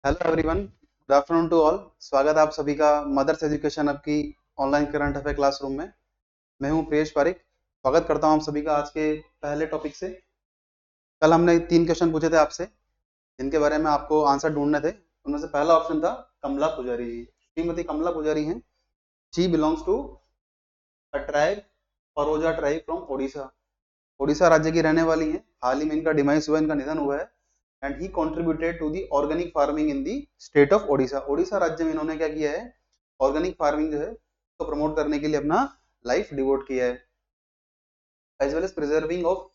Hello everyone, good afternoon to all. स्वागत है आप सभी का मदर्स एजुकेशन आपकी ऑनलाइन करंट अफेयर क्लासरूम में। मैं हूं प्रियेश पारिक। स्वागत करता हूं आप सभी का आज के पहले टॉपिक से। कल हमने 3 क्वेश्चन पूछे थे आपसे, जिनके बारे में आपको आंसर ढूंढने थे। उनमें से पहला ऑप्शन था कमला पुजारी जी। श्रीमती कमला पुजारी हैं। She belongs to a tribe, Paroja tribe from Odisha. Odisha राज्य की रहने वाली हैं। हाल ही में इनका डिमाइस हुआ, इनका निधन हुआ है। And he contributed to the organic farming in the state of Odisha. Odisha राज्य में इन्होंने क्या किया है, ऑर्गेनिक फार्मिंग जो है तो प्रमोट करने के लिए अपना लाइफ डिवोट किया है। As well as preserving of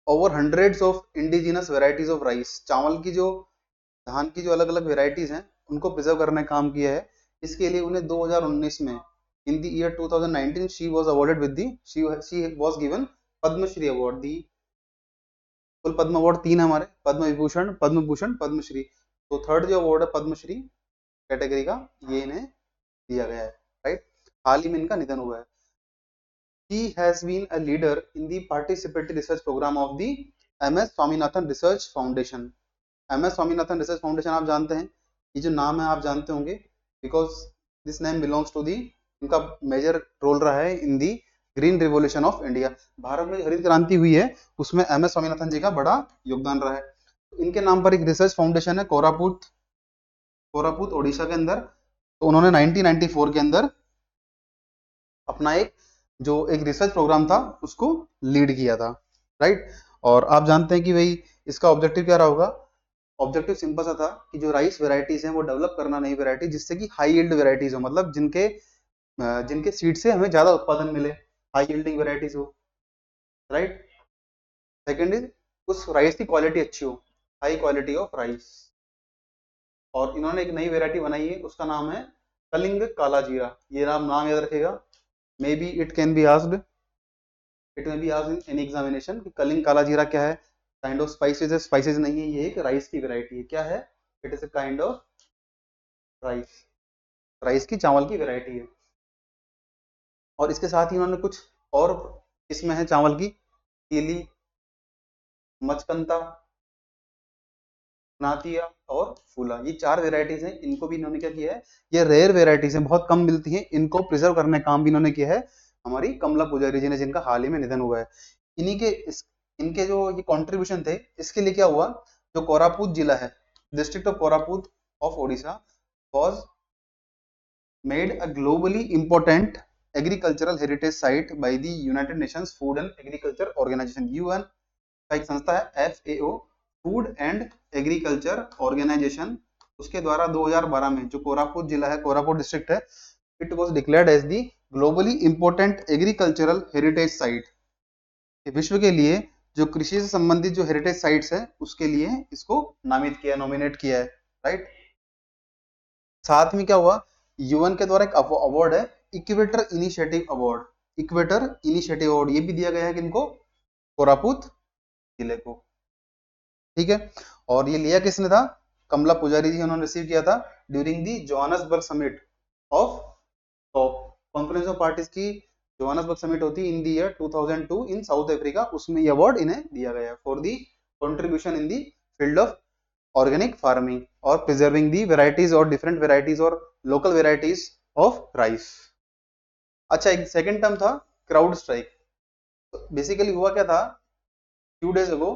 over hundreds of indigenous varieties of rice. चावल की जो, धान की जो अलग अलग वेराइटीज हैं उनको प्रिजर्व करने का काम किया है। इसके लिए उन्हें 2019 में, in the year 2019, she was awarded with the, she was given Padmashri award. The कुल पद्म अवार्ड 3 है हमारे, पद्म विभूषण, पद्म भूषण, पद्मश्री। तो थर्ड जो अवार्ड है पद्मश्री कैटेगरी का, ये इन्हें दिया गया है। राइट, हाल ही में इनका निधन हुआ है। He has been a leader in the participatory research program of the MS Swaminathan research foundation. MS Swaminathan research foundation आप जानते हैं, ये जो नाम है आप जानते होंगे, because this name belongs to the, इनका मेजर रोल रहा है in the green revolution of India. भारत में हरित क्रांति हुई है, उसमें MS स्वामीनाथन जी का बड़ा योगदान रहा है। तो इनके नाम पर एक रिसर्च फाउंडेशन है कोरापुट, कोरापुट ओडिशा के अंदर। तो उन्होंने 1994 के अंदर अपना एक रिसर्च प्रोग्राम था उसको लीड किया था। राइट, और आप जानते हैं कि भाई इसका ऑब्जेक्टिव क्या रहा होगा। ऑब्जेक्टिव सिंपल सा था कि जो राइस वेराइटीज हैं वो डेवलप करना, नई वेराइटी जिससे कि हाई यील्ड वेराइटीज हो, मतलब जिनके सीड से हमें ज्यादा उत्पादन मिले, हाई यील्डिंग वेराइटीज हो। राइट, सेकंड इज उस राइस की क्वालिटी अच्छी हो, हाई क्वालिटी ऑफ राइस। और इन्होंने एक नई वेराइटी बनाई है, उसका नाम है कलिंग काला जीरा। ये नाम याद रखेगा। May be it can be asked, it may be asked in any examination कि कलिंग काला जीरा क्या है। काइंड ऑफ स्पाइसेस है, स्पाइसेस नहीं है, ये एक राइस की वेराइटी है। क्या है? It is a kind of rice, rice की, चावल की वेराइटी है। और इसके साथ ही उन्होंने कुछ और इसमें है चावल की, तीली, मचकंता, नातिया और फूला, ये 4 वेराइटीज हैं। इनको भी इन्होंने क्या किया है, ये रेयर वेराइटीज हैं, बहुत कम मिलती हैं, इनको प्रिजर्व करने का काम भी इन्होंने किया है हमारी कमला पुजारी जी ने, जिनका हाल ही में निधन हुआ है। इन्हीं के इनके जो ये कंट्रीब्यूशन थे, इसके लिए क्या हुआ, जो कोरापुट जिला है, district of Koraput of Odisha was made a globally important agricultural heritage site by the United Nations Food and Agriculture Organization. UN का एक संस्था है FAO, Food and Agriculture Organization, उसके द्वारा 2012 में जो कोरापुट जिला है, कोरापुट डिस्ट्रिक्ट है, it was declared as the globally important agricultural heritage site. विश्व के लिए जो कृषि से संबंधित जो हेरिटेज साइट्स है उसके लिए इसको नामित किया, नॉमिनेट किया है। राइट, साथ में क्या हुआ, यूएन के द्वारा एक अवार्ड है, equator initiative award. Equator initiative award ये भी दिया गया है किनको, कोरापुट जिले को। ठीक है, और ये लिया किसने था, कमला पुजारी जी, उन्होंने रिसीव किया था during the Johannesburg summit of conference of parties की। जोहान्सबर्ग समिट होती है in the year 2002 in south Africa, उसमें ये अवार्ड इन्हें दिया गया for the contribution in the field of organic farming और प्रिजर्विंग दी वेराइटीज और डिफरेंट वेराइटीज और लोकल वेराइटीज ऑफ राइस। अच्छा, एक सेकंड टर्म था क्राउड स्ट्राइक। बेसिकली हुआ क्या था, few days ago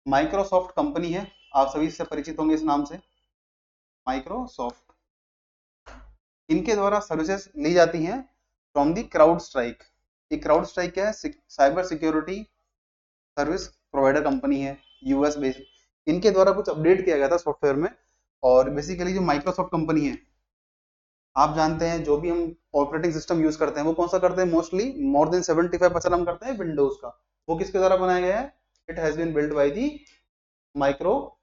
Microsoft company है, आप सभी से परिचित होंगे इस नाम से, माइक्रोसॉफ्ट, इनके द्वारा सर्विसेज ली जाती हैं फ्रॉम दी क्राउड स्ट्राइक। ये क्राउड स्ट्राइक क्या है, cyber security service provider company है, यूएस बेस्ड। इनके द्वारा कुछ अपडेट किया गया था सॉफ्टवेयर में। और बेसिकली जो माइक्रोसॉफ्ट कंपनी है, आप जानते हैं जो भी हम ऑपरेटिंग सिस्टम यूज करते हैं वो कौन सा करते हैं, मोस्टली मोर देन 75% हम करते हैं विंडोज का। वो किसके द्वारा बनाया गया है, it has been build by the Microsoft.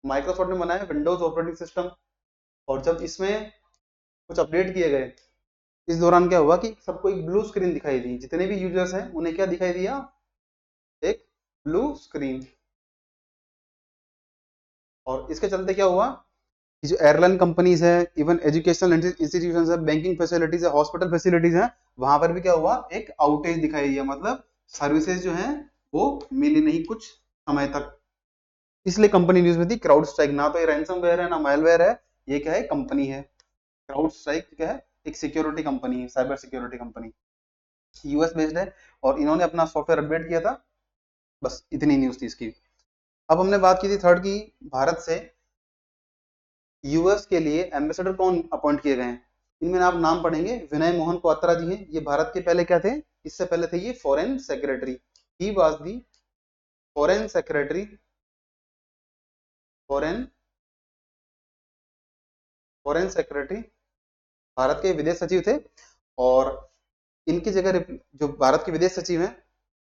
Microsoft ने बनाया विंडोज ऑपरेटिंग सिस्टम। और जब इसमें कुछ अपडेट किए गए, इस दौरान क्या हुआ कि सबको एक ब्लू स्क्रीन दिखाई दी, जितने भी यूजर्स हैं उन्हें क्या दिखाई दिया, एक ब्लू स्क्रीन। और इसके चलते क्या हुआ कि जो एयरलाइन कंपनीज है, इवन एजुकेशनल इंस्टीट्यूशन है, बैंकिंग फैसिलिटीज है, हॉस्पिटल फैसिलिटीज है, वहां पर भी क्या हुआ, एक आउटेज दिखाई दिया, मतलब सर्विसेज जो है वो मिली नहीं कुछ समय तक। इसलिए कंपनी न्यूज में थी क्राउड स्ट्राइक। ना तो ये रैंसमवेयर है ना मैलवेयर है, ये क्या है, कंपनी है। क्राउड स्ट्राइक क्या है, एक सिक्योरिटी कंपनी है, cyber security company, US based है, और इन्होंने अपना सॉफ्टवेयर अपडेट किया था। बस इतनी न्यूज थी इसकी। अब हमने बात की थी थर्ड की, भारत से यूएस के लिए एम्बेसडर कौन अपॉइंट किए गए हैं। इनमें आप नाम पढ़ेंगे, विनय मोहन क्वात्रा जी हैं, ये भारत के पहले क्या थे, इससे पहले थे ये foreign secretary. He was the foreign secretary, foreign foreign secretary, Bharat के विदेश सचिव थे। और इनकी जगह जो भारत के विदेश सचिव हैं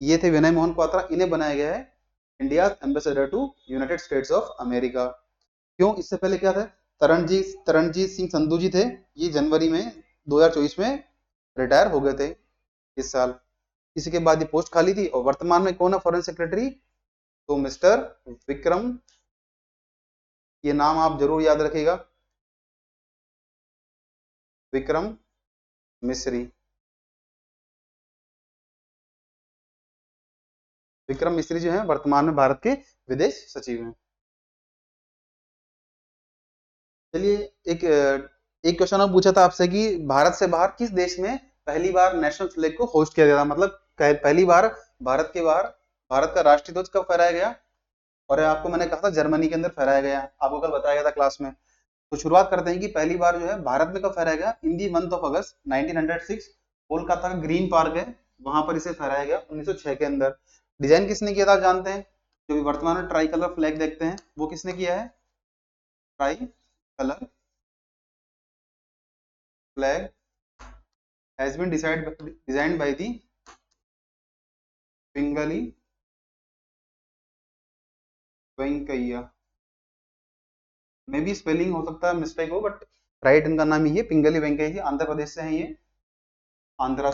ये थे विनय मोहन क्वात्रा, इन्हें बनाया गया है India ambassador to United States of America. क्यों, इससे पहले क्या था, तरणजीत सिंह संधू जी थे, ये जनवरी में 2024 में रिटायर हो गए थे इस साल। इसी के बाद ये पोस्ट खाली थी, और वर्तमान में कौन है फॉरेन सेक्रेटरी, तो मिस्टर विक्रम, ये नाम आप जरूर याद रखिएगा, विक्रम मिस्री। विक्रम मिस्री जो है वर्तमान में भारत के विदेश सचिव हैं। चलिए, एक एक क्वेश्चन और पूछा था आपसे कि भारत से बाहर किस देश में पहली बार नेशनल फ्लैग को होस्ट किया गया था, मतलब पहली बार भारत के बाहर भारत का राष्ट्रीय ध्वज कब फहराया गया। और आपको मैंने कहा था जर्मनी के अंदर फहराया गया, आपको कल बताया गया था क्लास में। तो शुरुआत करते हैं कि पहली बार जो है भारत में कब फहराया गया, in the month of August 1906, Kolkata का ग्रीन पार्क है वहां पर इसे फहराया गया 1906 के अंदर। डिजाइन किसने किया था आप जानते हैं, जो भी वर्तमान में ट्राई कलर फ्लैग देखते हैं वो किसने किया है, try colour flag has been designed by the पिंगली वेंकैया। मे भी स्पेलिंग हो सकता है मिस्टेक हो, बट राइट इनका नाम ही है पिंगली वेंकैया जी, आंध्र प्रदेश से हैं ये, आंध्रा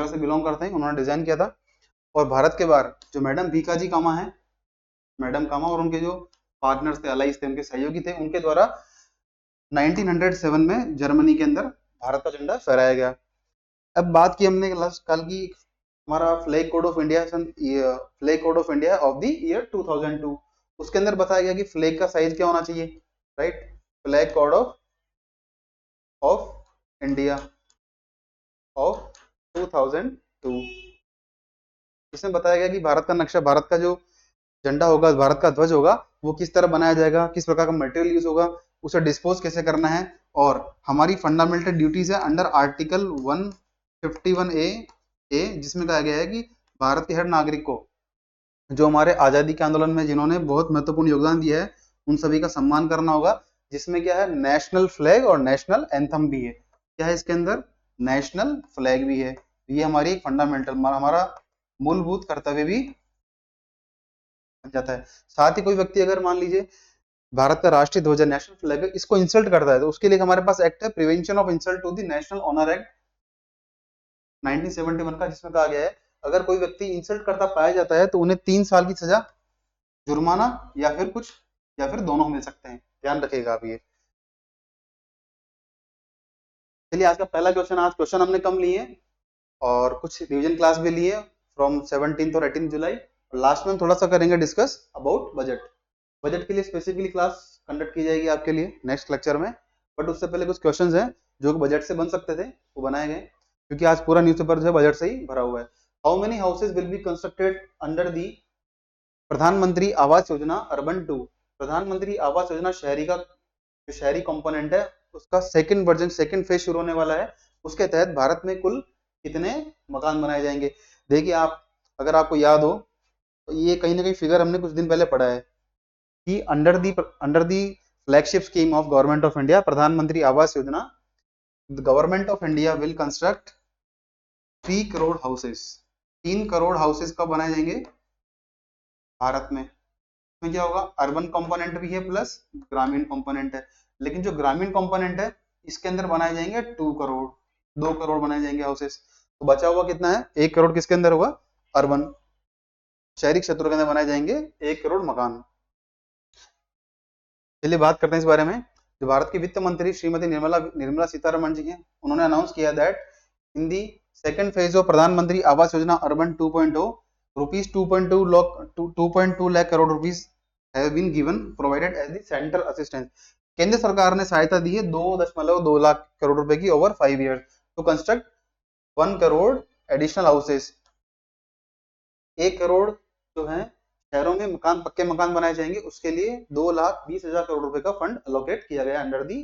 से बिलोंग करते हैं, उन्होंने डिजाइन किया था। और भारत के बाहर जो मैडम भीकाजी कामा है, मैडम कामा और उनके जो पार्टनर्स थे, अलाइज थे, उनके सहयोगी थे, उनके द्वारा 1907 में जर्मनी के अंदर भारत का झंडा फहराया गया। अब बात की हमने लास्ट कल की, हमारा flag code of India, flag code of India of the year 2002, उसके अंदर बताया गया कि फ्लैग का साइज क्या होना चाहिए, right. Flag code of India of 2002, इसमें बताया गया कि भारत का नक्शा, भारत का जो झंडा होगा, भारत का ध्वज होगा, वो किस तरह बनाया जाएगा, किस प्रकार का मटेरियल यूज होगा, उसे डिस्पोज कैसे करना है। और हमारी फंडामेंटल ड्यूटीज है अंडर आर्टिकल 151A, जिसमें कहा गया है कि भारत के हर नागरिक को, जो हमारे आजादी के आंदोलन में जिन्होंने बहुत महत्वपूर्ण योगदान दिया है, उन सभी का सम्मान करना होगा। जिसमें क्या है, नेशनल फ्लैग और नेशनल एंथम भी है। क्या है इसके अंदर, नेशनल फ्लैग भी है। ये हमारी एक फंडामेंटल, हमारा मूलभूत कर्तव्य भी बन जाता है। साथ ही कोई व्यक्ति अगर मान लीजिए भारत का राष्ट्रीय ध्वज है, नेशनल फ्लैग है, इसको इंसल्ट करता है, तो उसके लिए हमारे पास एक्ट है, prevention of insult to the national honour act 1971 का, जिसमें कहा गया है अगर कोई व्यक्ति इंसल्ट करता पाया जाता है तो उन्हें 3 साल की सजा, जुर्माना या फिर कुछ, या फिर दोनों मिल सकते हैं। ध्यान रखिएगा आप ये। चलिए, आज का पहला क्वेश्चन, आज क्वेश्चन हमने कम लिए और कुछ रिवीजन क्लास भी लिए फ्रॉम 17 और 18 जुलाई। लास्ट में हम थोड़ा सा करेंगे डिस्कस अबाउट बजट। बजट के लिए स्पेसिफिकली क्लास कंडक्ट की जाएगी आपके लिए नेक्स्ट लेक्चर में। बट उससे पहले कुछ क्वेश्चंस हैं जो बजट से बन सकते थे, वो बनाए गए, क्योंकि आज पूरा न्यूज़पेपर जो है बजट से ही भरा हुआ है। How many houses will be constructed under the प्रधानमंत्री आवास योजना अर्बन 2। प्रधानमंत्री आवास योजना शहरी का, जो शहरी कंपोनेंट है उसका सेकंड वर्जन, सेकंड फेज शुरू होने वाला है। उसके तहत भारत में कुल कितने मकान बनाए जाएंगे। देखिए आप, अगर आपको याद हो तो ये कहीं ना कहीं फिगर हमने कुछ दिन पहले पढ़ा है कि under the flagship scheme of government of India, प्रधानमंत्री आवास योजना, the government of India will construct 3 crore houses. 3 crore houses कब बनाए जाएंगे भारत में। इसमें क्या होगा, अर्बन कंपोनेंट भी है प्लस ग्रामीण कंपोनेंट है। लेकिन जो ग्रामीण कंपोनेंट है इसके अंदर बनाए जाएंगे 2 करोड़, 2 करोड़ बनाए जाएंगे हाउसेस। तो बचा हुआ कितना है, 1 करोड़ किसके अंदर होगा, अर्बन शहरी क्षेत्रों के अंदर बनाए जाएंगे 1 करोड़ मकान। चलिए बात करते हैं इस बारे में। जो भारत की वित्त मंत्री श्रीमती निर्मला सीतारमण जी हैं, उन्होंने अनाउंस किया that in the second phase of Pradhan Mantri Awas Yojana urban 2.0 rupees 2.2 lakh crore rupees have been given provided as the central assistance. केंद्र सरकार ने सहायता दी है 2.2 लाख करोड़ रुपए की over 5 years to construct 1 crore additional houses. 1 crore जो है शहरों में मकान, पक्के मकान बनाए जाएंगे, उसके लिए 2,20,000 करोड़ रुपए का फंड अलोकेट किया गया अंडर दी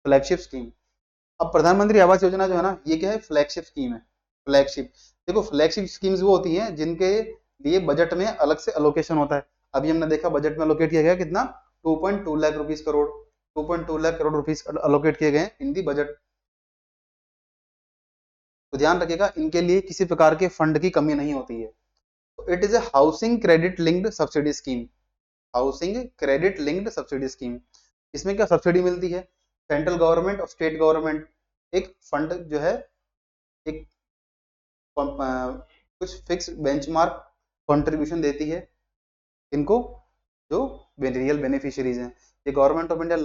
फ्लैगशिप स्कीम। अब प्रधानमंत्री आवास योजना जो है ना, ये क्या है, फ्लैगशिप स्कीम है। फ्लैगशिप, देखो फ्लैगशिप स्कीम्स वो होती हैं जिनके लिए बजट में अलग से अलोकेशन होता है। अभी हमने देखा बजट में अलोकेट किया गया कितना, 2.2 lakh rupees crore, 2.2 lakh crore rupees allocate किए गए इन दी बजट। तो ध्यान रखिएगा, इनके लिए किसी प्रकार के फंड की कमी नहीं होती है। It is a housing credit linked subsidy scheme. Housing credit linked subsidy scheme, इसमें क्या सब्सिडी मिलती है, सेंट्रल गवर्नमेंट और स्टेट गवर्नमेंट एक फंड जो है, एक कुछ फिक्स बेंचमार्क कंट्रीब्यूशन देती है इनको, जो रियल बेनिफिशियरीज हैं। ये government of India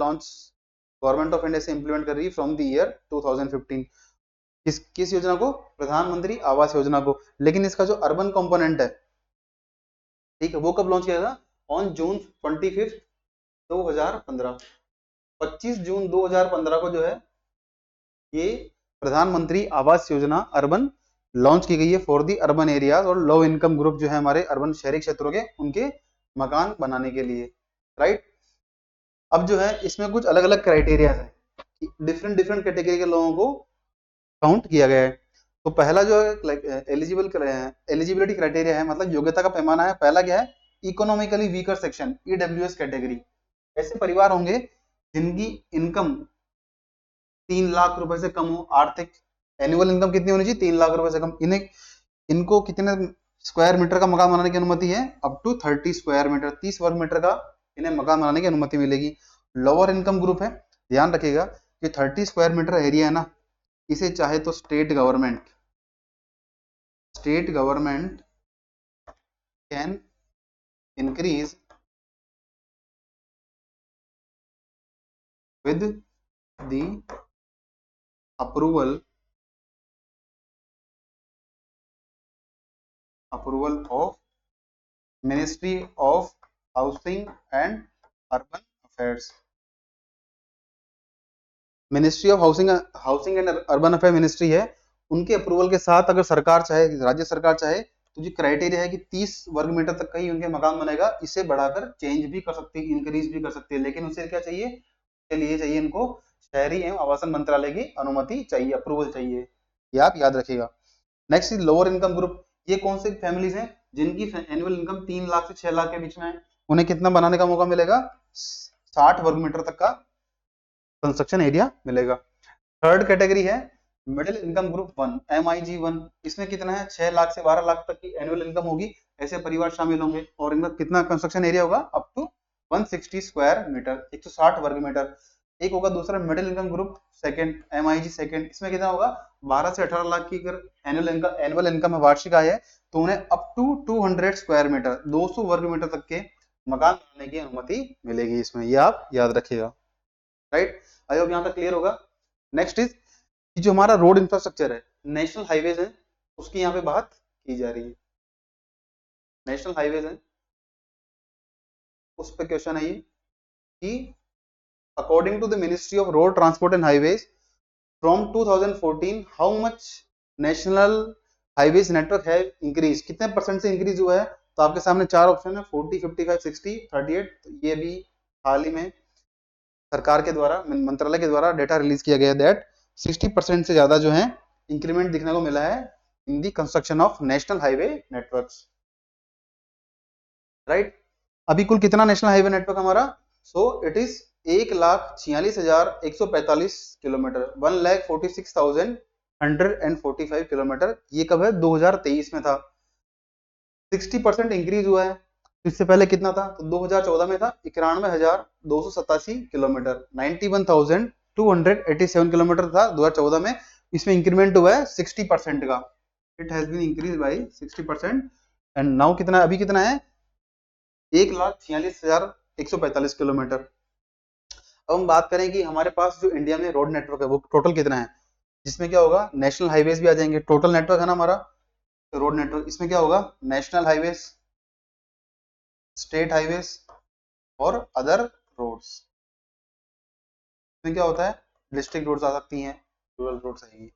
government of India से इंप्लीमेंट कर रही है फ्रॉम द ईयर 2015। किस योजना को, प्रधानमंत्री आवास योजना को। लेकिन इसका जो अर्बन कंपोनेंट है, ठीक है, वो कब लॉन्च किया था, ऑन जून 25 2015। 25 जून 2015 को जो है ये प्रधानमंत्री आवास योजना अर्बन लॉन्च की गई है फॉर दी अर्बन एरियाज और लो इनकम ग्रुप जो है हमारे अर्बन शहरी क्षेत्रों के, उनके मकान बनाने के लिए, राइट। अब जो है इसमें कुछ अलग अलग क्राइटेरिया है, डिफरेंट डिफरेंट कैटेगरी के लोगों को काउंट किया गया है। तो पहला जो है एलिजिबिलिटी क्राइटेरिया है, मतलब योग्यता का पैमाना है। पहला क्या है, economically weaker section, EWS category. ऐसे परिवार होंगे जिनकी इनकम 3 लाख रुपए से कम हो, आर्थिक एनुअल इनकम कितनी होनी चाहिए, 3 लाख रुपए से कम। इनको कितने स्क्वायर मीटर का मकान बनाने की अनुमति है, अप टू 30 स्क्वायर मीटर, 30 वर्ग मीटर का इन्हें मकान बनाने की अनुमति मिलेगी। लोअर इनकम ग्रुप है, ध्यान रखिएगा कि 30 स्क्वायर मीटर एरिया है ना, इसे चाहे तो state government can increase with the approval of ministry of housing and urban affairs. Ministry of housing and urban affair ministry है, उनके अप्रूवल के साथ अगर सरकार चाहे, राज्य सरकार चाहे, तो जो क्राइटेरिया है कि 30 वर्ग मीटर तक का ही उनके मकान बनेगा, इसे बढ़ाकर चेंज भी कर सकती है, इंक्रीज भी कर सकती है। लेकिन उसे क्या चाहिए, उसके लिए चाहिए इनको शहरी एवं आवासन मंत्रालय की अनुमति चाहिए, अप्रूवल चाहिए, ये आप याद रखिएगा। Next is lower income group. ये कौन से फैमिलीज हैं जिनकी एनुअल इनकम 3 लाख से 6 लाख के बीच में है, उन्हें कितना बनाने का मौका मिलेगा, 60 वर्ग मीटर तक का कंस्ट्रक्शन एरिया मिलेगा। थर्ड कैटेगरी है मिडिल इनकम ग्रुप 1, MIG1। इसमें कितना है, 6 लाख से 12 लाख तक की एनुअल इनकम होगी, ऐसे परिवार शामिल होंगे। और इनका कितना कंस्ट्रक्शन एरिया होगा, अप टू 160 स्क्वायर मीटर, 160 वर्ग मीटर। एक होगा दूसरा middle income group second, MIG second. इसमें कितना होगा, 12 से 18 लाख की अगर एनुअल इनकम है, वार्षिक आय है, तो उन्हें अप टू 200 स्क्वायर मीटर, 200 वर्ग मीटर तक के मकान बनाने की अनुमति मिलेगी इसमें, ये आप याद रखिएगा, राइट। आई होप यहाँ तक क्लियर होगा। नेक्स्ट इज जो हमारा रोड इंफ्रास्ट्रक्चर है, नेशनल हाईवेज है, उसकी यहाँ पे बात की जा रही है। नेशनल हाईवेज है, उस पर क्वेश्चन है ये कि according to the Ministry of Road Transport and Highways from 2014 how much national highways network है इंक्रीज, कितने परसेंट से इंक्रीज हुआ है। तो आपके सामने 4 ऑप्शन है, 40, 55, 60, 38। तो ये भी हाल ही में सरकार के द्वारा, मंत्रालय के द्वारा डेटा रिलीज किया गया, दैट 60% से ज्यादा जो है इंक्रीमेंट दिखने को मिला है in the construction of national highway networks, right. अभी कुल कितना नेशनल हाईवे नेटवर्क हमारा, so it is 1,46,145 kilometre, 1,46,145 kilometre. ये कब है, 2023 में था। 60% इंक्रीज हुआ है। इससे पहले कितना था, तो 2014 में था 91,287 किलोमीटर, 91,287 किलोमीटर था 2014 में। इसमें इंक्रीमेंट हुआ है 60% का, it has been increase by 60%। And now कितना, अभी कितना है, 1,46,145 किलोमीटर। अब हम बात करें कि हमारे पास जो इंडिया में रोड नेटवर्क है वो टोटल कितना है, जिसमें क्या होगा, नेशनल हाईवेज भी आ जाएंगे। टोटल नेटवर्क है ना हमारा रोड नेटवर्क, इसमें क्या होगा, नेशनल हाईवेज, स्टेट हाईवेज और अदर रोड्स। इसमें क्या होता है, डिस्ट्रिक्ट रोड्स आ सकती हैं, रूरल रोड्स आएंगी,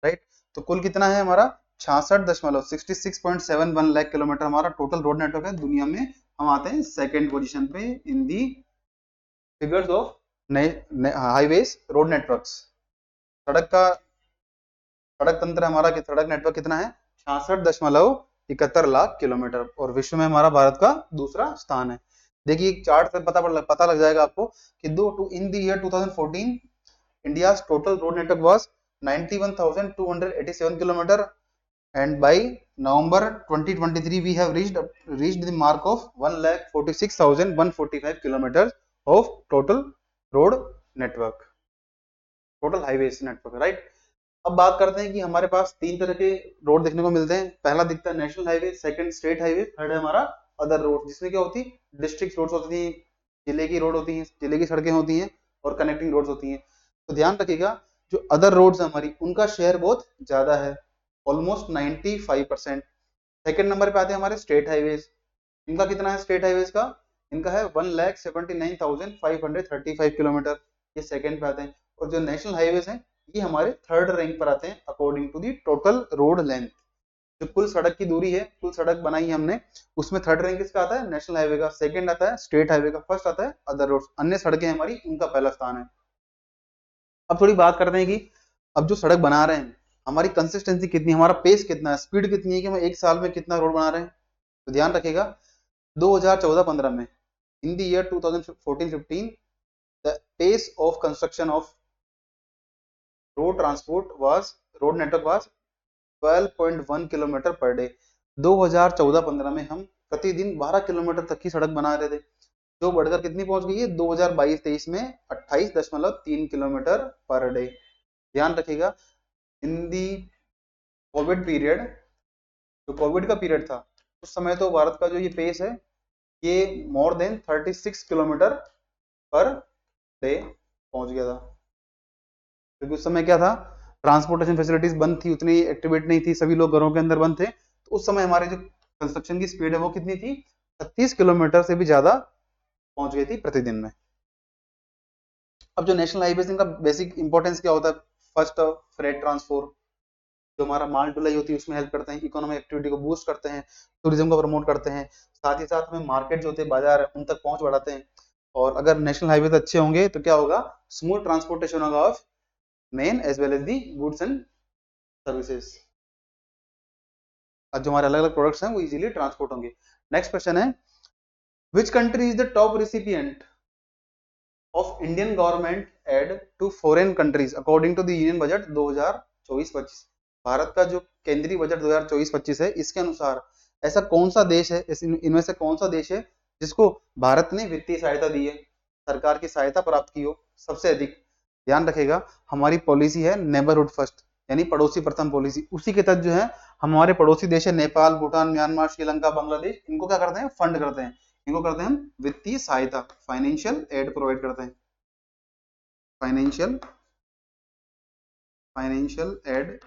राइट। तो कुल कितना है हमारा, 66.71 लाख किलोमीटर हमारा टोटल रोड नेटवर्क है दुनिया में। हम आते हैं सेकेंड पोजीशन पे in the figures of highways road networks. सड़क का सड़क तंत्र हमारा, सड़क नेटवर्क कितना है, 66.71 लाख किलोमीटर, और विश्व में हमारा भारत का दूसरा स्थान है। देखिए एक चार्ट से पता लग जाएगा आपको कि दो to in the year 2014 India's total road network was 91,287 kilometer, and by November 2023 we have reached the mark of 1,46,145 kilometers of total road network, total highways network, right। अब बात करते हैं कि हमारे पास तीन तरह के रोड देखने को मिलते हैं। पहला दिखता है national highway, second state highway, third है हमारा अदर रोड, जिसमें क्या होती है, डिस्ट्रिक्ट रोड्स होती हैं, जिले की रोड होती हैं, जिले की सड़कें होती हैं और कनेक्टिंग रोड्स होती हैं। तो ध्यान रखिएगा जो अदर रोड्स हमारी, उनका शेयर बहुत ज्यादा है, ऑलमोस्ट 95%। सेकंड नंबर पे आते हैं हमारे स्टेट हाईवेज, इनका कितना है स्टेट हाईवेज का, इनका है 1,79,535 किलोमीटर, ये सेकंड पे आते हैं। और जो नेशनल हाईवेज हैं ये हमारे थर्ड रैंक पर आते हैं according to the total road length. जो कुल सड़क की दूरी है, कुल सड़क बनाई है हमने, उसमें थर्ड रैंक किसका आता है, नेशनल हाईवे का, सेकंड आता है स्टेट हाईवे का, फर्स्ट आता है अदर रोड, अन्य सड़कें हमारी उनका पहला स्थान है। अब थोड़ी बात करते हैं कि अब जो सड़क बना रहे हैं हमारी कंसिस्टेंसी कितनी, हमारा पेस कितना है, स्पीड कितनी है कि हम एक साल में कितना रोड बना रहे हैं। तो ध्यान रखिएगा 2014-15 में, in the year 2014-15 the pace of construction of road network was 12.1 kilometre per day. 2014-15 में हम प्रतिदिन 12 किलोमीटर तक की सड़क बना रहे थे, जो बढ़कर कितनी पहुंच गई है 2022-23 में 28.3 किलोमीटर पर डे। ध्यान रखिएगा इन दी कोविड पीरियड, जो कोविड का पीरियड था उस समय तो भारत का जो ये पेस है ये more than 36 kilometre per day पहुंच गया था, क्योंकि उस समय क्या था, ट्रांसपोर्टेशन फैसिलिटीज बंद थी, उतनी एक्टिवेट नहीं थी, सभी लोग घरों के अंदर बंद थे। तो उस समय हमारे जो कंस्ट्रक्शन की स्पीड है वो कितनी थी, 36 किलोमीटर से भी ज्यादा पहुंच गई थी प्रतिदिन में। अब जो नेशनल हाईवे इनका बेसिक इंपॉर्टेंस क्या होता है, फर्स्ट फ्रेट ट्रांसपोर्ट, जो हमारा माल ढुलाई होती है उसमें हेल्प करते हैं, इकोनॉमिक एक्टिविटी को बूस्ट करते हैं, टूरिज्म को प्रमोट करते हैं, साथ ही साथ हमें मार्केट जो होते हैं, बाजार है, उन तक पहुंच बढ़ाते हैं। और अगर नेशनल हाईवे अच्छे होंगे तो क्या होगा, स्मूथ ट्रांसपोर्टेशन होगा of men as well as the goods and services. जो हमारे अलग अलग प्रोडक्ट्स हैं वो इजीली ट्रांसपोर्ट होंगे। नेक्स्ट क्वेश्चन है, which country is the top recipient of Indian government aid to foreign countries according to the Union Budget 2024-25। Bharat का जो केंद्रीय बजट 2024-25 है, इसके अनुसार ऐसा कौन सा देश है, इनमें से कौन सा देश है जिसको भारत ने वित्तीय सहायता दी है, सरकार की सहायता प्राप्त की हो सबसे अधिक। ध्यान रखेगा हमारी पॉलिसी है नेबरहुड फर्स्ट, यानी पड़ोसी प्रथम पॉलिसी, उसी के तहत जो है हमारे पड़ोसी देश है नेपाल, भूटान, म्यांमार, श्रीलंका, बांग्लादेश, इनको क्या करते हैं, फंड करते हैं, इनको करते हैं हम वित्तीय सहायता, फाइनेंशियल एड प्रोवाइड करते हैं, financial aid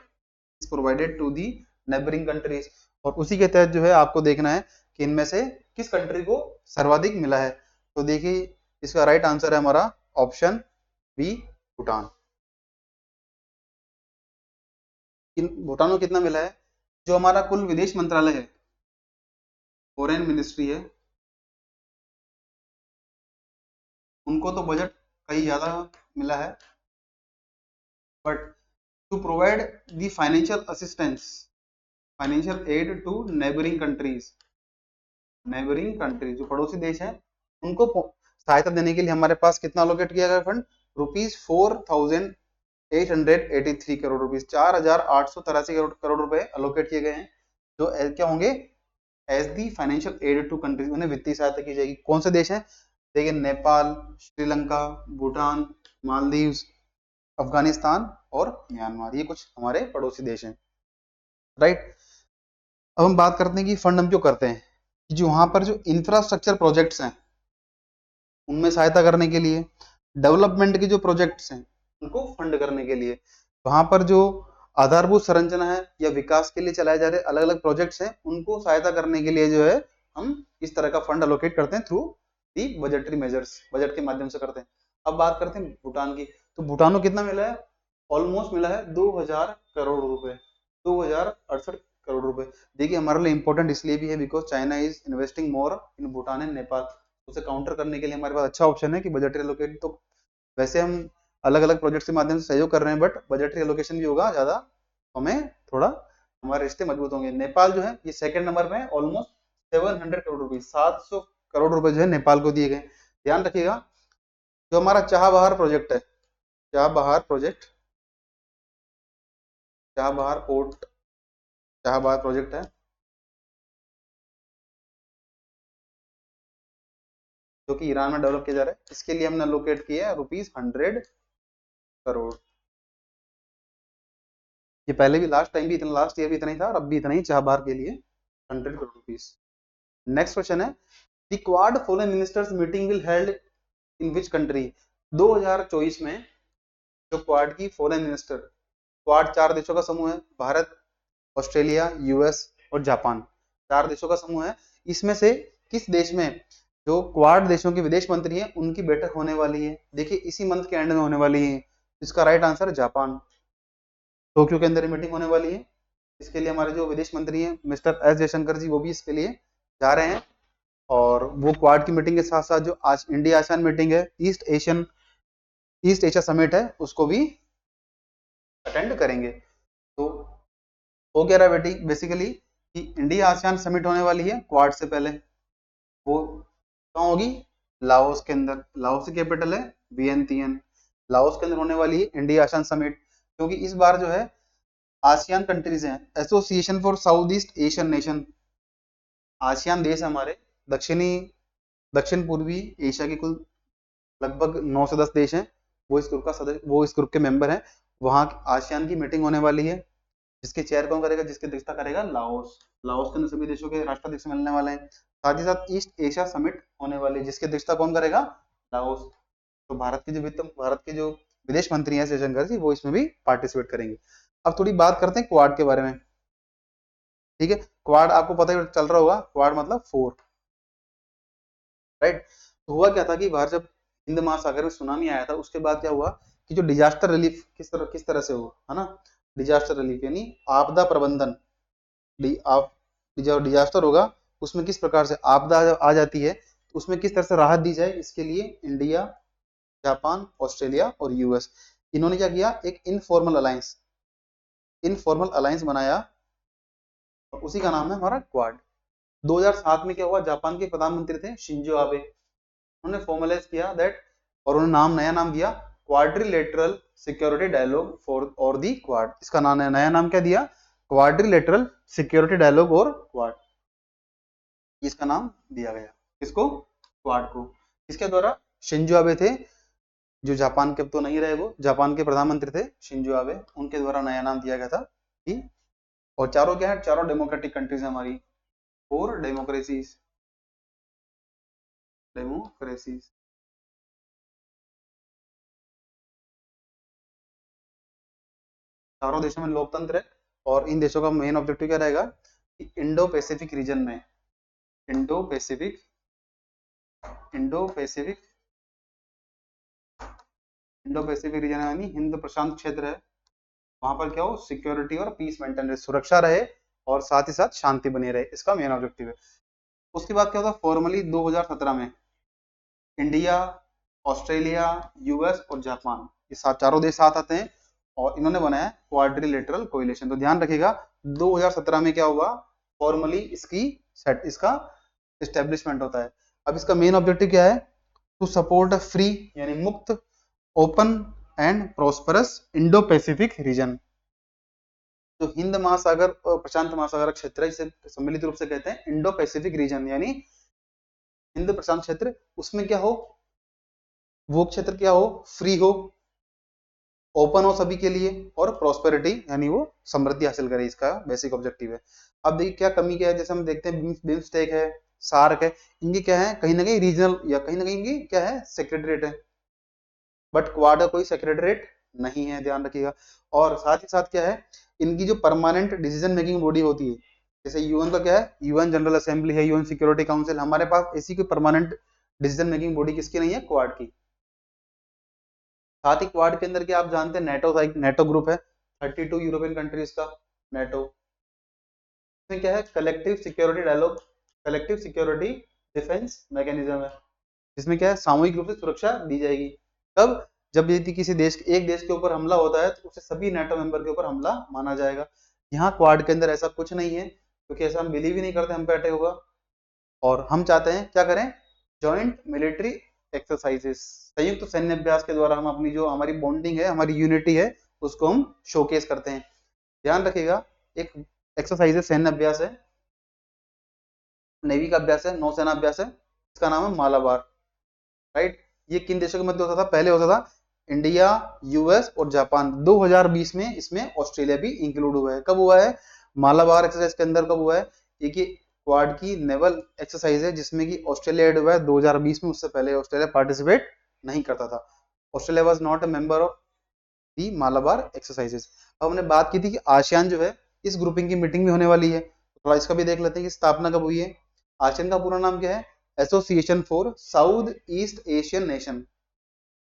is provided to the neighbouring countries. और उसी के तहत जो है आपको देखना है कि इनमें से किस कंट्री को सर्वाधिक मिला है। तो देखिए इसका राइट आंसर है हमारा ऑप्शन बी, भूटान। भूटान को कितना मिला है, जो हमारा कुल विदेश मंत्रालय है, फॉरेन मिनिस्ट्री है, उनको तो बजट कहीं ज्यादा मिला है, but to provide the financial assistance, financial aid to neighbouring countries, जो पड़ोसी देश हैं उनको सहायता देने के लिए हमारे पास कितना अलोकेट किया गया फंड, ₹4,883 करोड़, 4,883 करोड़ रुपए अलोकेट किए गए हैं, जो क्या होंगे as the financial aid to countries, उन्हें वित्तीय सहायता की जाएगी। कौन से देश हैं, देखिए नेपाल, श्रीलंका, भूटान, मालदीव्स, अफगानिस्तान और म्यांमार, ये कुछ हमारे पड़ोसी देश हैं, राइट। अब हम बात करते हैं कि फंड हम क्यों करते हैं, जो वहां पर जो इंफ्रास्ट्रक्चर प्रोजेक्ट्स हैं उनमें सहायता करने के लिए, डेवलपमेंट के जो प्रोजेक्ट्स हैं उनको फंड करने के लिए, वहां पर जो आधारभूत संरचना है या विकास के लिए चलाए जा रहे अलग अलग प्रोजेक्ट्स हैं, उनको सहायता करने के लिए जो है हम इस तरह का फंड अलोकेट करते हैं through the budgetary measures, budget के माध्यम से करते हैं। अब बात करते हैं भूटान की। तो भूटान को कितना मिला है? ऑलमोस्ट मिला है 2000 करोड़ रुपए, 2068 करोड़ रुपए। देखिए हमारे लिए इंपॉर्टेंट इसलिए भी है because China is investing more in Bhutan and Nepal. उसे काउंटर करने के लिए हमारे पास अच्छा ऑप्शन है कि बजटरी एलोकेट। तो वैसे हम अलग अलग प्रोजेक्ट के माध्यम से सहयोग कर रहे हैं, बट बजटरी एलोकेशन भी होगा ज्यादा, हमें थोड़ा हमारे रिश्ते मजबूत होंगे। नेपाल जो है ये सेकंड नंबर में, ऑलमोस्ट 700 करोड़ रुपए, 700 करोड़ रुपए जो है नेपाल को दिए गए। ध्यान रखिएगा जो हमारा चाबहार प्रोजेक्ट है, Chabahar project, Chabahar port, Chabahar project है जो कि ईरान में डेवलप किया जा रहा है, इसके लिए हमने लोकेट किया है ₹100 करोड़। ये पहले भी लास्ट टाइम भी इतना, लास्ट ईयर भी इतना ही था और अब भी इतना ही चाबहार के लिए 100 करोड़ रुपीज। नेक्स्ट क्वेश्चन है the quad foreign ministers meeting will held in which country? 2024 में जो क्वाड की फॉरेन मिनिस्टर, क्वाड 4 देशों का समूह है, भारत, ऑस्ट्रेलिया, यूएस और जापान, 4 देशों का समूह है। इसमें से किस देश में जो क्वाड देशों के विदेश मंत्री हैं उनकी बैठक होने वाली है? देखिए इसी मंथ के एंड में होने वाली है। इसका राइट आंसर है जापान, टोक्यो के अंदर मीटिंग होने वाली है। इसके लिए हमारे जो विदेश मंत्री हैं मिस्टर एस जयशंकर जी, वो भी इसके लिए जा रहे हैं। और वो क्वाड की मीटिंग के साथ साथ जो आज इंडिया आसियान मीटिंग है, ईस्ट एशिया समिट है, उसको भी अटेंड करेंगे। तो हो क्या रहा है बेटी बेसिकली कि इंडिया आसियान समिट होने वाली है क्वाड से पहले, वो कहाँ होगी? लाओस के अंदर। लाओस की कैपिटल है वियंतियन। लाओस के अंदर होने वाली है इंडिया आसियान समिट, क्योंकि इस बार जो है आसियान कंट्रीज हैं, association for south east Asian nation, ASEAN देश हमारे दक्षिण पूर्वी एशिया के कुल लगभग 9 से 10 देश हैं, वो इस ग्रुप का सदस्य, वो इस ग्रुप के मेंबर हैं। वहां आसियान की मीटिंग होने वाली है, जिसके चेयर कौन करेगा? जिसकी अध्यक्षता करेगा लाओस। लाओस के अंदर सभी देशों के राष्ट्राध्यक्ष मिलने वाले हैं। साथ ही साथ ईस्ट एशिया समिट होने वाली है, जिसकी अध्यक्षता कौन करेगा? लाओस। तो भारत के जो विदेश मंत्री हैं जयशंकर जी, वो इसमें भी पार्टिसिपेट करेंगे। अब थोड़ी बात करते हैं क्वाड के बारे में। ठीक है, क्वाड आपको पता ही चल रहा होगा, क्वाड मतलब 4, राइट। तो हुआ क्या था कि बाहर जब हिंद महासागर में सुनामी आया था, उसके बाद क्या हुआ कि जो डिजास्टर रिलीफ किस तरह से हो, है ना, डिजास्टर रिलीफ यानी आपदा प्रबंधन, आप जो डिजास्टर होगा उसमें किस प्रकार से आपदा जब आ जाती है तो उसमें किस तरह से राहत दी जाए, इसके लिए इंडिया, जापान, ऑस्ट्रेलिया और यूएस, इन्होंने क्या किया? एक इनफॉर्मल अलायंस बनाया, और उसी का नाम है हमारा क्वाड। 2007 में क्या हुआ? जापान के प्रधानमंत्री थे शिंजो आबे, उन्होंने फॉर्मलाइज किया दैट, और उन्होंने नया नाम दिया क्वाड्रिलेटरल सिक्योरिटी डायलॉग फॉर और दी क्वाड। इसका नाम है, नया नाम क्या दिया? क्वाड्रिलेटरल सिक्योरिटी डायलॉग और क्वाड, इसका नाम दिया गया। किसको? क्वाड को। इसके द्वारा शिंजो आबे थे, जो जापान के, अब तो नहीं रहे, वो जापान के प्रधानमंत्री थे शिंजो आबे, उनके द्वारा नया नाम दिया गया था। ठीक। और चारों क्या है? चारों डेमोक्रेटिक कंट्रीज है हमारी, 4 डेमोक्रेसीज। चारों देशों में लोकतंत्र है, और इन देशों का मेन ऑब्जेक्टिव क्या रहेगा कि इंडो पैसिफिक रीजन में, Indo Pacific Indo Pacific Indo Pacific region यानी हिंद प्रशांत क्षेत्र है, वहां पर क्या हो? सिक्योरिटी और पीस मेंटेन रहे, सुरक्षा रहे और साथ ही साथ शांति बनी रहे, इसका मेन ऑब्जेक्टिव है। उसके बाद क्या होता? फॉर्मली 2017 में इंडिया, ऑस्ट्रेलिया, यूएस और जापान, ये चारों देश साथ आते हैं और इन्होंने बनाया क्वाड्रिलेटरल कोalition। तो ध्यान रखिएगा 2017 में क्या हुआ? फॉर्मली इसका एस्टेब्लिशमेंट होता है। अब इसका मेन ऑब्जेक्टिव क्या है? टू सपोर्ट अ फ्री यानी मुक्त, open and prosperous Indo Pacific region. जो हिंद महासागर और प्रशांत महासागर क्षेत्र है, इसे सम्मिलित रूप से कहते हैं इंडो पैसिफिक रीजन, यानी हिंद प्रशांत क्षेत्र। उसमें क्या हो? वो क्षेत्र क्या हो? फ्री हो, ओपन हो सभी के लिए, और प्रोस्पेरिटी यानी वो समृद्धि हासिल करे, इसका बेसिक ऑब्जेक्टिव है। अब देखिए क्या कमी क्या है, जैसे हम देखते हैं बिम्स्टेक है, सार्क है, इनकी क्या है? कहीं ना कहीं रीजनल या कहीं ना कहीं इनकी क्या है? सेक्रेटरीट है, बट क्वाड का कोई सेक्रेटरीट नहीं है, ध्यान रखिएगा। और साथ ही साथ क्या है इनकी जो परमानेंट डिसीजन मेकिंग बॉडी होती है, जैसे यूएन का क्या है, यूएन जनरल असेंबली है, यूएन सिक्योरिटी काउंसिल, हमारे पास ऐसी कोई परमानेंट डिसीजन मेकिंग बॉडी किसकी नहीं है, क्वाड की। साथ ही क्वाड के अंदर क्या आप जानते हैं, नेटो ग्रुप है 32 यूरोपियन कंट्रीज का नेटो। इसमें क्या है, collective security dialogue, collective security defence mechanism है, जिसमें क्या है, सामूहिक रूप से सुरक्षा दी जाएगी। कब, जब यदि किसी देश, एक देश के ऊपर हमला होता है तो उसे सभी नेटो मेंबर के ऊपर हमला माना जाएगा। यहाँ क्वाड के अंदर ऐसा कुछ नहीं है, क्योंकि ऐसा हम बिलीव ही नहीं करते हम पे अटैक होगा, और हम चाहते हैं क्या करें, जॉइंट मिलिट्री एक्सरसाइजेस, संयुक्त सैन्य अभ्यास के द्वारा हम अपनी जो हमारी बॉन्डिंग है, हमारी यूनिटी है, उसको हम शोकेस करते हैं। ध्यान रखिएगा, एक एक्सरसाइजेस सैन्य अभ्यास है, नेवी का अभ्यास है, नौसेना अभ्यास है, इसका नाम है मालाबार, राइट। ये किन देशों के मध्य होता था, पहले होता था इंडिया, यूएस और जापान। 2020 में इसमें ऑस्ट्रेलिया भी इंक्लूड हुआ है। कब हुआ है, मालाबार एक्सरसाइज के अंदर कब हुआ है, एक क्वाड की नेवल एक्सरसाइज है जिसमें कि ऑस्ट्रेलिया एड हुआ है 2020 में, उससे पहले ऑस्ट्रेलिया पार्टिसिपेट नहीं करता था। Australia was not a member of the Malabar exercises. अब हमने बात की थी कि आसियान जो है इस ग्रुपिंग की मीटिंग भी होने वाली है, थोड़ा इसका भी देख लेते हैं कि स्थापना कब हुई है। आसियान का पूरा नाम क्या है, association for south east Asian nation,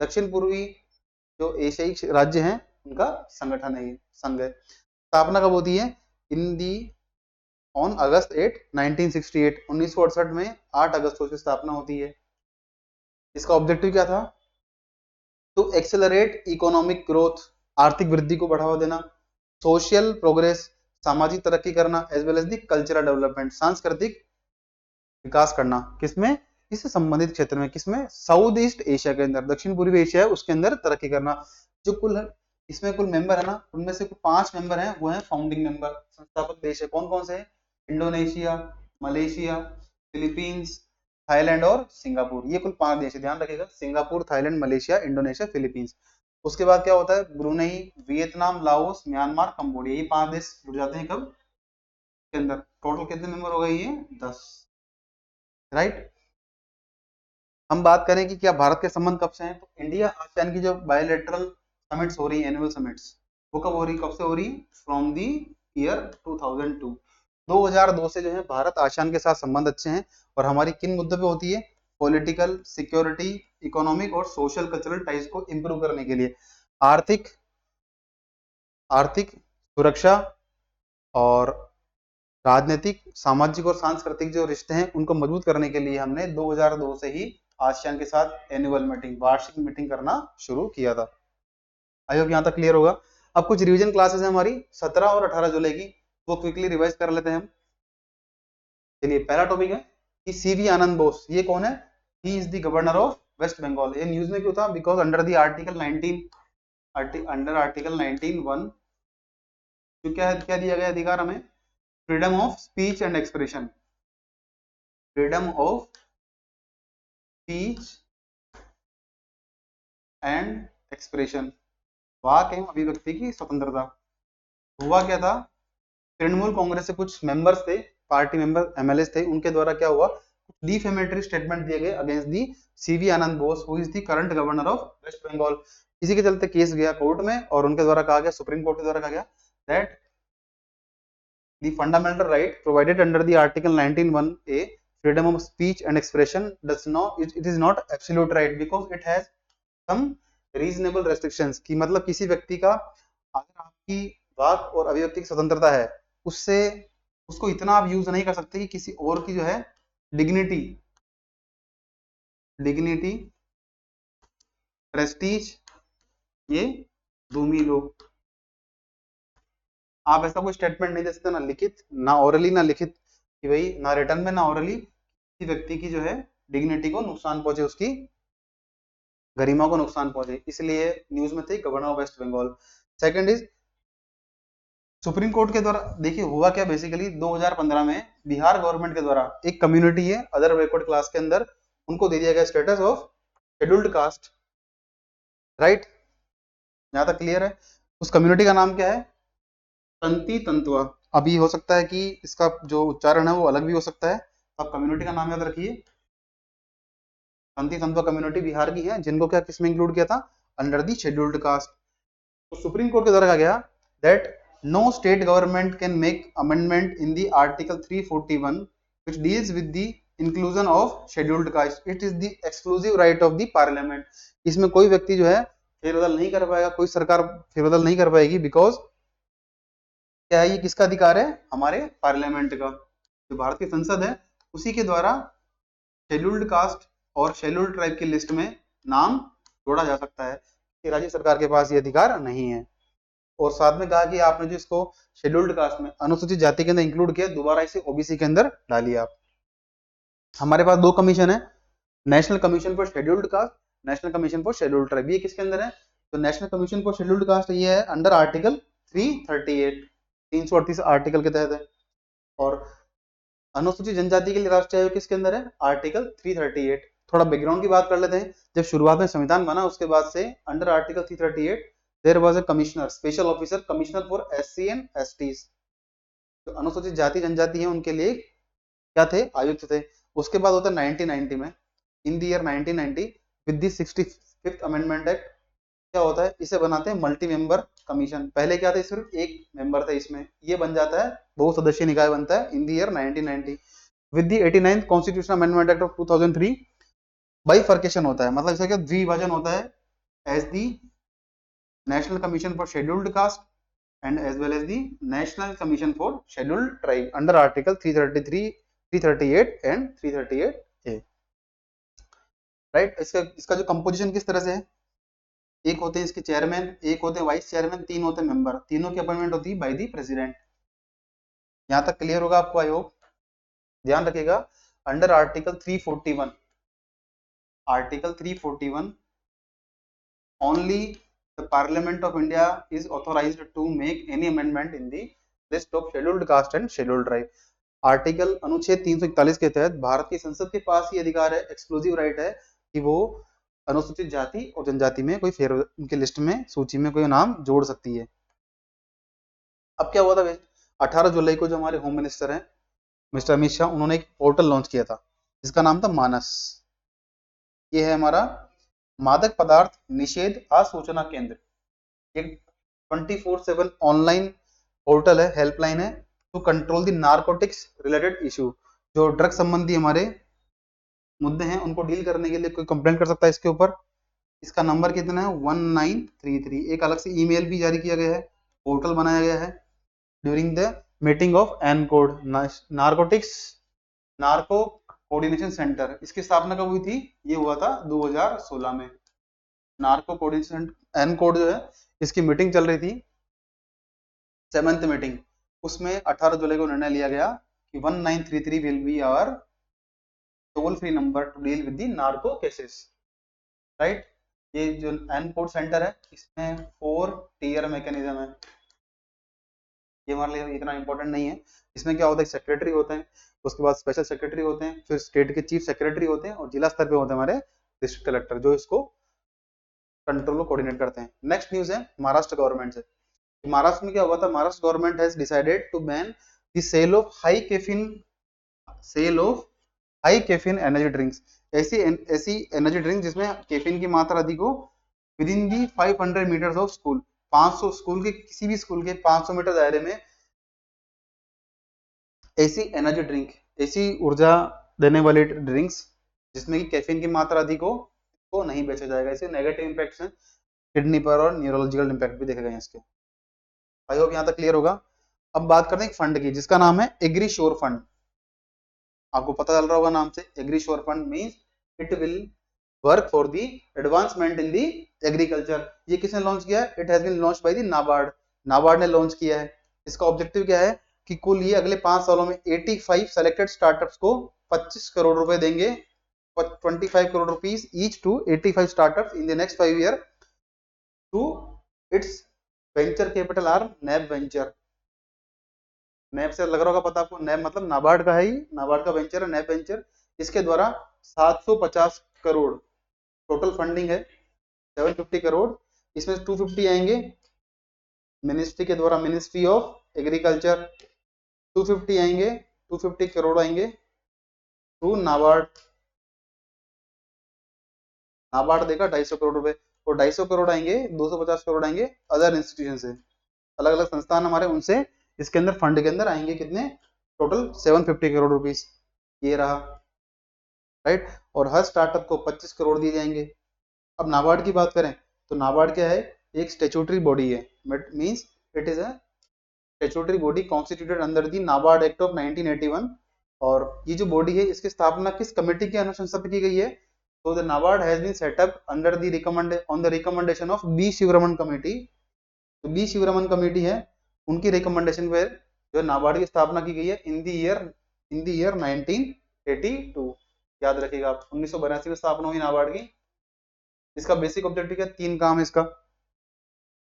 दक्षिण पूर्वी जो एशियाई राज्य हैं उनका संगठन है, ये संघ है। स्थापना कब होती है, इन दी ऑन अगस्त 8 1968, 1968 में 8 अगस्त को इसकी स्थापना होती है। इसका ऑब्जेक्टिव क्या था, टू एक्सेलरेट इकोनॉमिक ग्रोथ, आर्थिक वृद्धि को बढ़ावा देना, सोशल प्रोग्रेस, सामाजिक तरक्की करना, as well as the cultural development, सांस्कृतिक विकास करना, किसमें, इससे संबंधित क्षेत्र में, किसमें, साउथ ईस्ट एशिया के अंदर, दक्षिण पूर्वी एशिया है उसके अंदर तरक्की करना। जो कुल है, इसमें कुल मेंबर है ना, उनमें से कुल 5 मेंबर हैं, वो हैं फाउंडिंग मेंबर, संस्थापक देश है। कौन कौन से हैं, इंडोनेशिया, मलेशिया, फिलीपींस, थाईलैंड और सिंगापुर, ये कुल 5 देश है, ध्यान रखिएगा, Singapore, Thailand, Malaysia, Indonesia, Philippines. उसके बाद क्या होता है, Brunei, Vietnam, Laos, Myanmar, Cambodia, ये 5 देश जुड़ जाते हैं कब के अंदर। टोटल कितने मेंबर हो गए, ये 10, राइट। हम बात करें कि क्या भारत के संबंध कब से हैं, तो इंडिया आसियान की जो बायोलेटरल समिट्स हो रही है, एनुअल समिट्स, वो कब हो रही, कब से हो रही, फ्रॉम दी ईयर 2002, 2002 से जो है भारत आसियान के साथ संबंध अच्छे हैं। और हमारी किन मुद्दों पे होती है, पॉलिटिकल, सिक्योरिटी, इकोनॉमिक और सोशल कल्चरल टाइज को इंप्रूव करने के लिए, आर्थिक आर्थिक सुरक्षा और राजनीतिक, सामाजिक और सांस्कृतिक जो रिश्ते हैं उनको मजबूत करने के लिए हमने 2002 से ही आसियान के साथ एनुअल मीटिंग, वार्षिक मीटिंग करना शुरू किया था। आई होप यहाँ तक क्लियर होगा। अब कुछ रिवीजन क्लासेस हैं हमारी 17 और 18 जुलाई की, वो क्विकली रिवाइज कर लेते हैं हम। चलिए, पहला टॉपिक है कि सीवी आनंद बोस, ये कौन है, he is the governor of waste Bengal. ये न्यूज में क्यों था, because under the article 19, under article 19(1) जो क्या दिया गया अधिकार हमें, freedom of speech and expression, freedom of speech and expression, वाक एवं अभिव्यक्ति की स्वतंत्रता। हुआ क्या था, तृणमूल कांग्रेस से कुछ मेंबर्स थे, पार्टी मेंबर, एमएलए थे, उनके द्वारा क्या हुआ, डिफेमेटरी स्टेटमेंट दिए गए against the CV Ananda Bose, who is the current governor of waste Bengal. इसी के चलते केस गया कोर्ट में, और उनके द्वारा कहा गया, सुप्रीम कोर्ट के द्वारा कहा गया that the fundamental right provided under the article 19(1)(a), freedom of speech and expression does not, it is not absolute right because it has some reasonable restrictions, कि मतलब किसी व्यक्ति का, अगर आपकी वाक और अभिव्यक्ति की स्वतंत्रता है, उससे उसको इतना आप यूज नहीं कर सकते कि किसी और की जो है डिग्निटी प्रेस्टीज ये धूमी लो। आप ऐसा कोई स्टेटमेंट नहीं दे सकते, ना लिखित, ना ओरली, ना लिखित, कि भाई ना रिटर्न में, ना ओरली, किसी व्यक्ति की जो है डिग्निटी को नुकसान पहुंचे, उसकी गरिमा को नुकसान पहुंचे, इसलिए न्यूज में थे governor of waste Bengal. Second is Supreme Court के द्वारा, देखिए हुआ क्या, बेसिकली 2015 में बिहार गवर्नमेंट के द्वारा एक कम्युनिटी है अदर बैकवर्ड क्लास के अंदर, उनको दे दिया गया status of scheduled caste, right, यहां तक क्लियर है। उस कम्युनिटी का नाम क्या है, तंती तंतुआ। अभी हो सकता है कि इसका जो उच्चारण है वो अलग भी हो सकता है, तो आप कम्युनिटी का नाम याद रखिए। तंती तंतुआ कम्युनिटी बिहार की है, जिनको क्या किसमें इंक्लूड किया था, अंडर दी शेड्यूल्ड कास्ट। तो सुप्रीम कोर्ट के द्वारा कहा गया that No state government can make amendment in the Article 341 which deals with the inclusion of scheduled caste. It is the exclusive right of the parliament. इसमें कोई व्यक्ति जो है फेरबदल नहीं कर पाएगा, कोई सरकार फेरबदल नहीं कर पाएगी, बिकॉज क्या है, ये किसका अधिकार है, हमारे पार्लियामेंट का, जो भारत की संसद है उसी के द्वारा शेड्यूल्ड कास्ट और शेड्यूल्ड ट्राइब की लिस्ट में नाम जोड़ा जा सकता है, कि राज्य सरकार के पास ये अधिकार नहीं है। और साथ में कहा कि आपने जो इसको शेड्यूल्ड कास्ट में अनुसूचित जाति के अंदर इंक्लूड किया, दोबारा इसे ओबीसी के अंदर डालिए आप। हमारे पास दो कमीशन है, national commission for scheduled cast, national commission for scheduled tribe. ये किसके अंदर है, तो national commission for scheduled cast ये है अंडर आर्टिकल 338, 338 आर्टिकल के तहत है। और अनुसूचित जनजाति के लिए राष्ट्रीय आयोग किसके अंदर है, आर्टिकल 338। थोड़ा बैकग्राउंड की बात कर लेते हैं। जब शुरुआत में संविधान बना उसके बाद से under article 338 there was a commissioner, special officer, commissioner for SC and STs. तो अनुसूचित जाति जनजाति है उनके लिए क्या थे, आयुक्त थे। उसके बाद होता है 1990 में, in the year 1990 with the 65th amendment act क्या होता है, इसे बनाते हैं मल्टी मेंबर कमीशन। पहले क्या था, सिर्फ एक मेंबर था, इसमें ये बन जाता है बहुसदस्यीय निकाय बनता है in the year 1990 with the 89th constitutional amendment act of 2003। Bifurcation होता है, मतलब इसका क्या द्विभाजन होता है, as the national commission for scheduled caste and as well as the National Commission for Scheduled Tribe under Article 333, 338 and 338A, right. इसका जो कंपोजिशन किस तरह से है, एक होते हैं इसके चेयरमैन, एक होते हैं वाइस चेयरमैन, तीन होते हैं मेंबर, तीनों की अपॉइंटमेंट होती है बाय द प्रेसिडेंट। यहां तक क्लियर होगा आपको, आई होप। ध्यान रखिएगा, under article 341, article 341 only the Parliament of India is authorized to make any amendment in the list of scheduled caste and scheduled tribe। Article अनुच्छेद 341 के तहत भारत की संसद के पास ये अधिकार है, एक्सक्लूसिव राइट है, कि वो अनुसूचित जाति और जनजाति में कोई फेर उनके लिस्ट में सूची में कोई नाम जोड़ सकती है। अब क्या हुआ था, 18 जुलाई को जो हमारे होम मिनिस्टर हैं मिस्टर अमित शाह, उन्होंने एक पोर्टल लॉन्च किया था जिसका नाम था मानस। ये है हमारा मादक पदार्थ निषेध आसूचना केंद्र, एक 24/7 ऑनलाइन पोर्टल है, हेल्पलाइन है to control the narcotics related issue. जो ड्रग संबंधी हमारे मुद्दे हैं उनको डील करने के लिए कोई कंप्लेंट कर सकता है इसके ऊपर। इसका नंबर कितना है, 1933। एक अलग से ईमेल भी जारी किया गया है, पोर्टल बनाया गया है during the meeting of encode, narco coordination centre. इसकी स्थापना कब हुई थी, ये हुआ था 2016 में। नार्को कोऑर्डिनेशन एनकोड जो है इसकी मीटिंग चल रही थी, 7th मीटिंग, उसमें 18 जुलाई को निर्णय लिया गया कि 1933 will be our toll free number to deal with the narco cases, right. ये जो एनकोड सेंटर है इसमें 4 टीयर मैकेनिज्म है, ये हमारे लिए इतना इंपॉर्टेंट नहीं है। इसमें क्या होता है, सेक्रेटरी होते हैं, उसके बाद स्पेशल सेक्रेटरी होते हैं, फिर स्टेट के चीफ सेक्रेटरी होते हैं, और जिला स्तर पे होते हैं हमारे डिस्ट्रिक्ट कलेक्टर, जो इसको कंट्रोल को कोऑर्डिनेट करते हैं। नेक्स्ट न्यूज है महाराष्ट्र गवर्नमेंट से। महाराष्ट्र में क्या हुआ था, Maharashtra government has decided to ban the sale of high caffeine energy drinks. ऐसी एनर्जी ड्रिंक जिसमें कैफीन की मात्रा अधिक हो within the 500 metres of school, 500 school के किसी भी स्कूल के 500 मीटर दायरे में ऐसी एनर्जी ड्रिंक, ऐसी ऊर्जा देने वाली ड्रिंक्स जिसमें कि कैफीन की मात्रा अधिक हो तो नहीं बेचा जाएगा। इससे नेगेटिव इंपैक्ट्स हैं किडनी पर और न्यूरोलॉजिकल इंपैक्ट भी देखे गए हैं इसके। आई होप यहाँ तक क्लियर होगा। अब बात करते हैं एक फंड की जिसका नाम है एग्री श्योर फंड। आपको पता चल रहा होगा नाम से, agri sure fund means it will work for the advancement in the agriculture. ये किसने लॉन्च किया है, it has been launch by the NABARD, NABARD ने लॉन्च किया है। इसका ऑब्जेक्टिव क्या है कि कुल ये अगले 5 सालों में 85 सेलेक्टेड स्टार्टअप्स को 25 करोड़ रुपए देंगे, 25 crore rupees each to 85 startups in the next 5 year to its venture capital arm NAB venture. NAB से लग रहा होगा पता आपको, नैब मतलब नाबार्ड का है ही, नाबार्ड का वेंचर है नैब वेंचर। इसके द्वारा 750 करोड़ टोटल फंडिंग है, 750 करोड़, इसमें 250 आएंगे मिनिस्ट्री के द्वारा, मिनिस्ट्री ऑफ एग्रीकल्चर, 250 आएंगे, 250 करोड़ आएंगे टू नाबार्ड, नाबार्ड देगा 250 करोड़ रुपए, और 250 करोड़ आएंगे, 250 करोड़ आएंगे अदर इंस्टीट्यूशन से। अलग अलग संस्थान हमारे, उनसे इसके अंदर फंड के अंदर आएंगे कितने, टोटल 750 करोड़ रुपीस, ये रहा, राइट। और हर स्टार्टअप को 25 करोड़ दिए जाएंगे। अब नाबार्ड की बात करें तो नाबार्ड क्या है, एक स्टेचुटरी बॉडी है, but means it is a statutory body constituted under the NABARD act of 1981। और ये जो बॉडी है इसकी स्थापना किस कमेटी के अनुशंसा पे की गई है, तो the NABARD has been set up under the recommendation of B Sivaraman committee. तो बी शिवरमन कमेटी है, उनकी रिकमेंडेशन पे जो नाबार्ड की स्थापना की गई है इन द ईयर 1982। याद रखिएगा आप, 1982 में स्थापना हुई नाबार्ड की। इसका बेसिक ऑब्जेक्टिव क्या, 3 काम है इसका।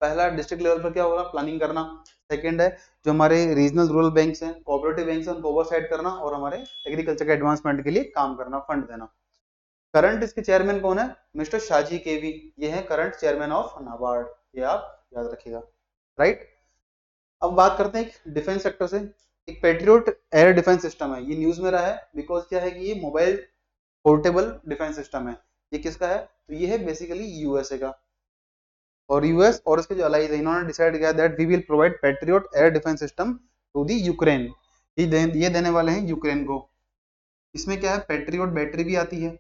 पहला, डिस्ट्रिक्ट लेवल पर क्या होगा, प्लानिंग करना। सेकंड है, जो हमारे रीजनल रूरल बैंक्स हैं, कोऑपरेटिव बैंक्स हैं, उनको ओवरसाइट करना, और हमारे एग्रीकल्चर के एडवांसमेंट के लिए काम करना, फंड देना। करंट इसके चेयरमैन कौन है, मिस्टर शाजी केवी, ये है करंट चेयरमैन ऑफ नाबार्ड, ये आप याद रखिएगा, राइट। अब बात करते हैं एक डिफेंस सेक्टर से। एक पेट्रियोट एयर डिफेंस सिस्टम है, ये न्यूज में रहा है बिकॉज क्या है कि ये मोबाइल पोर्टेबल डिफेंस सिस्टम है। ये किसका है, तो ये है बेसिकली यूएसए का। और यूएस और इसके जो अलाइज है, इन्होंने डिसाइड किया that we will provide Patriot air defence system to the Ukraine. ये देने वाले हैं यूक्रेन को। इसमें क्या है, पेट्रियोट बैटरी भी आती है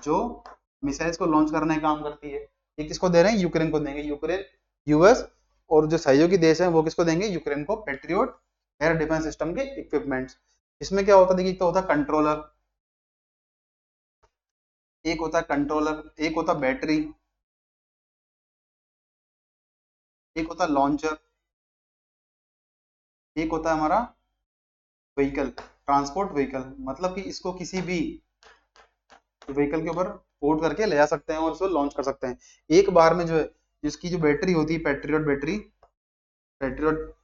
जो मिसाइल्स को लॉन्च करने का काम करती है। ये किसको दे रहे हैं, यूक्रेन को देंगे। यूक्रेन, यूएस और जो सहयोगी देश हैं वो किसको देंगे, यूक्रेन को, पेट्रियोट एयर डिफेंस सिस्टम के इक्विपमेंट्स। इसमें क्या होता है, देखिए, एक तो होता है कंट्रोलर, एक होता है कंट्रोलर, एक होता है बैटरी, एक होता है लॉन्चर, एक होता है हमारा व्हीकल, ट्रांसपोर्ट व्हीकल। मतलब कि इसको किसी भी व्हीकल के ऊपर पोर्ट करके ले जा सकते हैं और उसको लॉन्च कर सकते हैं एक बार में। जो है जिसकी जो बैटरी होती है, पेट्रियोट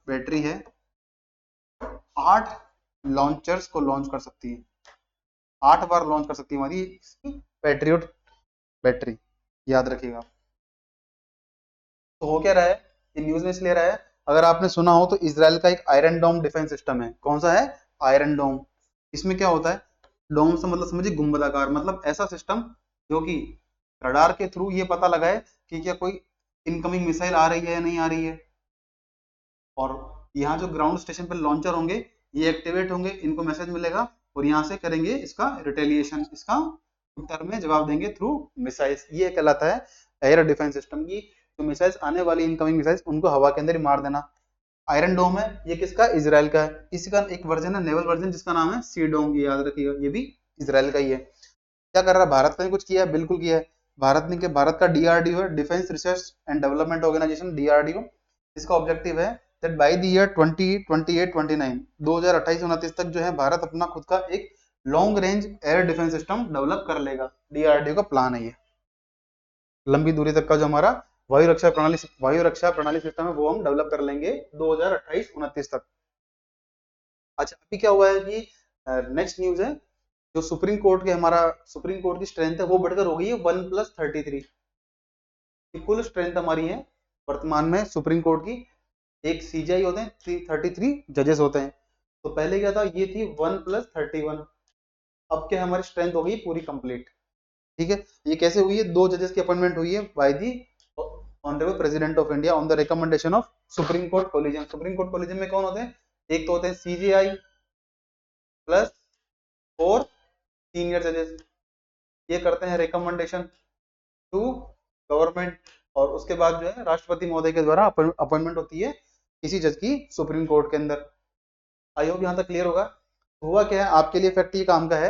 बैटरी है, 8 लॉन्चर्स को लॉन्च कर सकती है, 8 बार लॉन्च कर सकती है हमारी पेट्रियोट बैटरी, याद रखिएगा। तो हो क्या रहा है, ये न्यूज में इसलिए रहा है, अगर आपने सुना हो तो इजराइल का एक आयरन डोम डिफेंस सिस्टम है। कौन सा है, आयरन डोम। इसमें क्या होता है, डोम से मतलब समझिए गुंबदाकार, मतलब ऐसा सिस्टम जो कि रडार के थ्रू ये पता लगाए कि क्या कोई इनकमिंग मिसाइल आ रही है या नहीं आ रही है। और यहाँ जो ग्राउंड स्टेशन पर लॉन्चर होंगे ये एक्टिवेट होंगे, इनको मैसेज मिलेगा और यहाँ से करेंगे इसका रिटेलिएशन, इसका उत्तर में जवाब देंगे थ्रू मिसाइल्स। ये कहलाता है एयर डिफेंस सिस्टम की। जो मिसाइल्स आने वाली इनकमिंग मिसाइल्स उनको हवा के अंदर ही मार देना। आयरन डोम है, ये किसका, इजराइल का है। इसका एक वर्जन है, नेवल वर्जन, जिसका नाम है सी डोम, ये याद रखिएगा, ये भी इजराइल का ही है। क्या कर रहा है भारत ने, कुछ किया है, बिल्कुल किया है। भारत का डीआरडीओ है, defence research and development organisation, DRDO. इसका ऑब्जेक्टिव है दैट बाय द ईयर 2028-29 2028-29 तक जो है भारत अपना खुद का एक long range air defence system develop कर लेगा। डीआरडीओ का प्लान है ये। लंबी दूरी तक का जो हमारा वायु रक्षा प्रणाली सिस्टम है वो हम डेवलप कर लेंगे 2028-29 तक। अच्छा, अभी क्या हुआ है कि नेक्स्ट न्यूज है, जो सुप्रीम कोर्ट की स्ट्रेंथ है वो बढ़कर हो गई है 1+33। कुल स्ट्रेंथ हमारी है वर्तमान में सुप्रीम कोर्ट की, एक सीजीआई होते हैं, 33 जजेस होते हैं। तो पहले क्या था, ये थी 1+31। अब क्या हमारी स्ट्रेंथ हो गई पूरी कंप्लीट। ठीक है, ये कैसे हुई है, 2 जजेस की अपॉइंटमेंट हुई है by the honourable president of India on the recommendation of supreme court collision. Supreme court collision में कौन होते हैं, एक तो होते हैं सीजीआई प्लस 4 सीनियर जजेस, ये करते हैं रिकमेंडेशन टू गवर्नमेंट, और उसके बाद जो है राष्ट्रपति महोदय के द्वारा अपॉइंटमेंट होती है किसी जज की सुप्रीम कोर्ट के अंदर। आई होप यहाँ तक क्लियर होगा। हुआ क्या है, आपके लिए फैक्ट ये काम का है,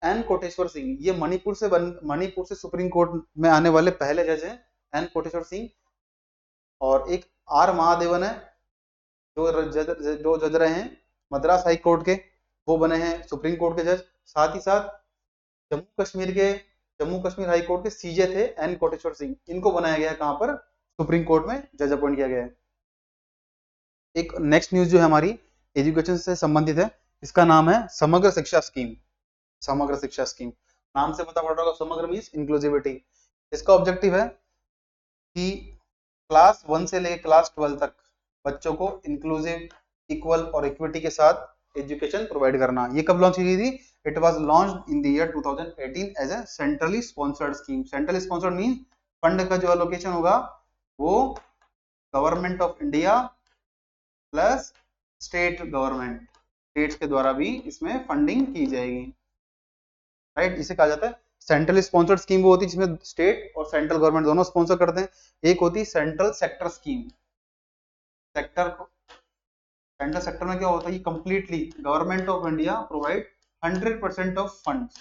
एन कोटेश्वर सिंह, ये मणिपुर से सुप्रीम कोर्ट में आने वाले पहले जज हैं, एन कोटेश्वर सिंह। और एक आर महादेवन है, जो जज रहे हैं मद्रास हाई कोर्ट के, वो बने हैं सुप्रीम कोर्ट के जज। साथ ही साथ जम्मू कश्मीर हाई कोर्ट के सीजे थे एन कोटेश्वर सिंह, इनको बनाया गया है कहां पर, सुप्रीम कोर्ट में जज अपॉइंट किया गया है। एक नेक्स्ट न्यूज जो है हमारी एजुकेशन से संबंधित है, इसका नाम है समग्र शिक्षा स्कीम। समग्र शिक्षा स्कीम, नाम से पता पड़ रहा होगा, समग्र मींस इंक्लूसिविटी। इसका ऑब्जेक्टिव है कि क्लास 1 से लेकर क्लास 12 तक बच्चों को इंक्लूसिव, इक्वल और इक्विटी के साथ एजुकेशन प्रोवाइड करना। ये कब लॉन्च की गई थी, it was launched in the year 2018 as a centrally sponsored scheme. Centrally sponsored mean fund का जो एलोकेशन होगा वो government of India plus state government, states के द्वारा भी इसमें फंडिंग की जाएगी, राइट। इसे कहा जाता है सेंट्रल स्पॉन्सर्ड स्कीम। वो होती है जिसमें स्टेट और सेंट्रल गवर्नमेंट दोनों स्पॉन्सर करते हैं। एक होती है central sector scheme. Sector central sector में क्या होता है, completely government of India provide 100% of funds.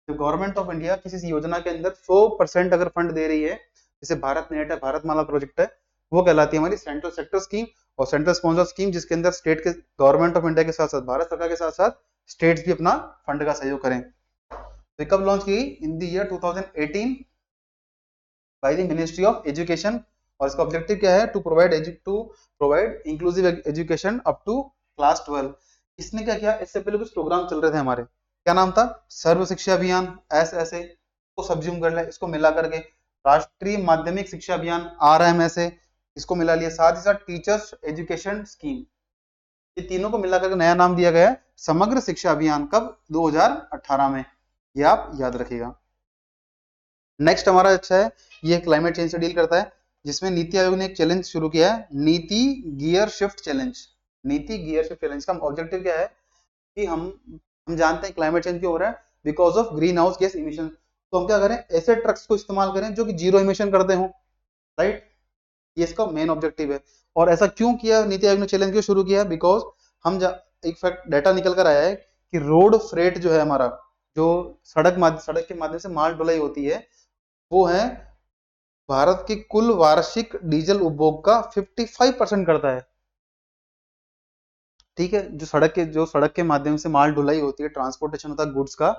जो गवर्नमेंट ऑफ इंडिया किसी योजना के अंदर 100% अगर फंड दे रही है, जैसे भारत नेट है, भारतमाला प्रोजेक्ट है, वो कहलाती है हमारी सेंट्रल सेक्टर स्कीम। और सेंट्रल स्पॉन्सर स्कीम जिसके अंदर स्टेट के गवर्नमेंट ऑफ इंडिया के साथ साथ भारत सरकार के साथ साथ स्टेट्स भी अपना फंड का सहयोग करें। तो कब लॉन्च की? In the year 2018 by the Ministry of Education. और इसका ऑब्जेक्टिव क्या है? To provide inclusive education up to class 12। इसने क्या किया? इससे पहले कुछ प्रोग्राम चल रहे थे हमारे, क्या नाम था? सर्व शिक्षा अभियान, ऐसे को सब्ज्यूम कर लिया, इसको मिला करके राष्ट्रीय माध्यमिक शिक्षा अभियान, RMSA, इसको मिला लिया। साथ ही साथ टीचर्स एजुकेशन स्कीम, ये तीनों को मिला करके नया नाम दिया गया है समग्र शिक्षा अभियान। कब? 2018 में। ये आप याद रखिएगा। नेक्स्ट हमारा अच्छा है, ये क्लाइमेट चेंज से डील करता है, जिसमें नीति आयोग ने एक चैलेंज शुरू किया है, नीति गियर शिफ्ट चैलेंज। नीति गियर शिफ्ट चैलेंज का ऑब्जेक्टिव क्या है कि हम जानते हैं क्लाइमेट चेंज क्यों हो रहा है, because of green house gas emission. तो हम क्या करें? ऐसे ट्रक्स को इस्तेमाल करें जो कि जीरो इमिशन करते हो, राइट। ये इसका मेन ऑब्जेक्टिव है। और ऐसा क्यों किया नीति आयोग ने, चैलेंज क्यों शुरू किया? बिकॉज एक फैक्ट डाटा निकल कर आया है कि रोड फ्रेट जो है हमारा, जो सड़क के माध्यम से माल ढुलाई होती है, वो है भारत के कुल वार्षिक डीजल उपभोग का 55% करता है। ठीक है, जो सड़क के माध्यम से माल ढुलाई होती है, ट्रांसपोर्टेशन होता है गुड्स का,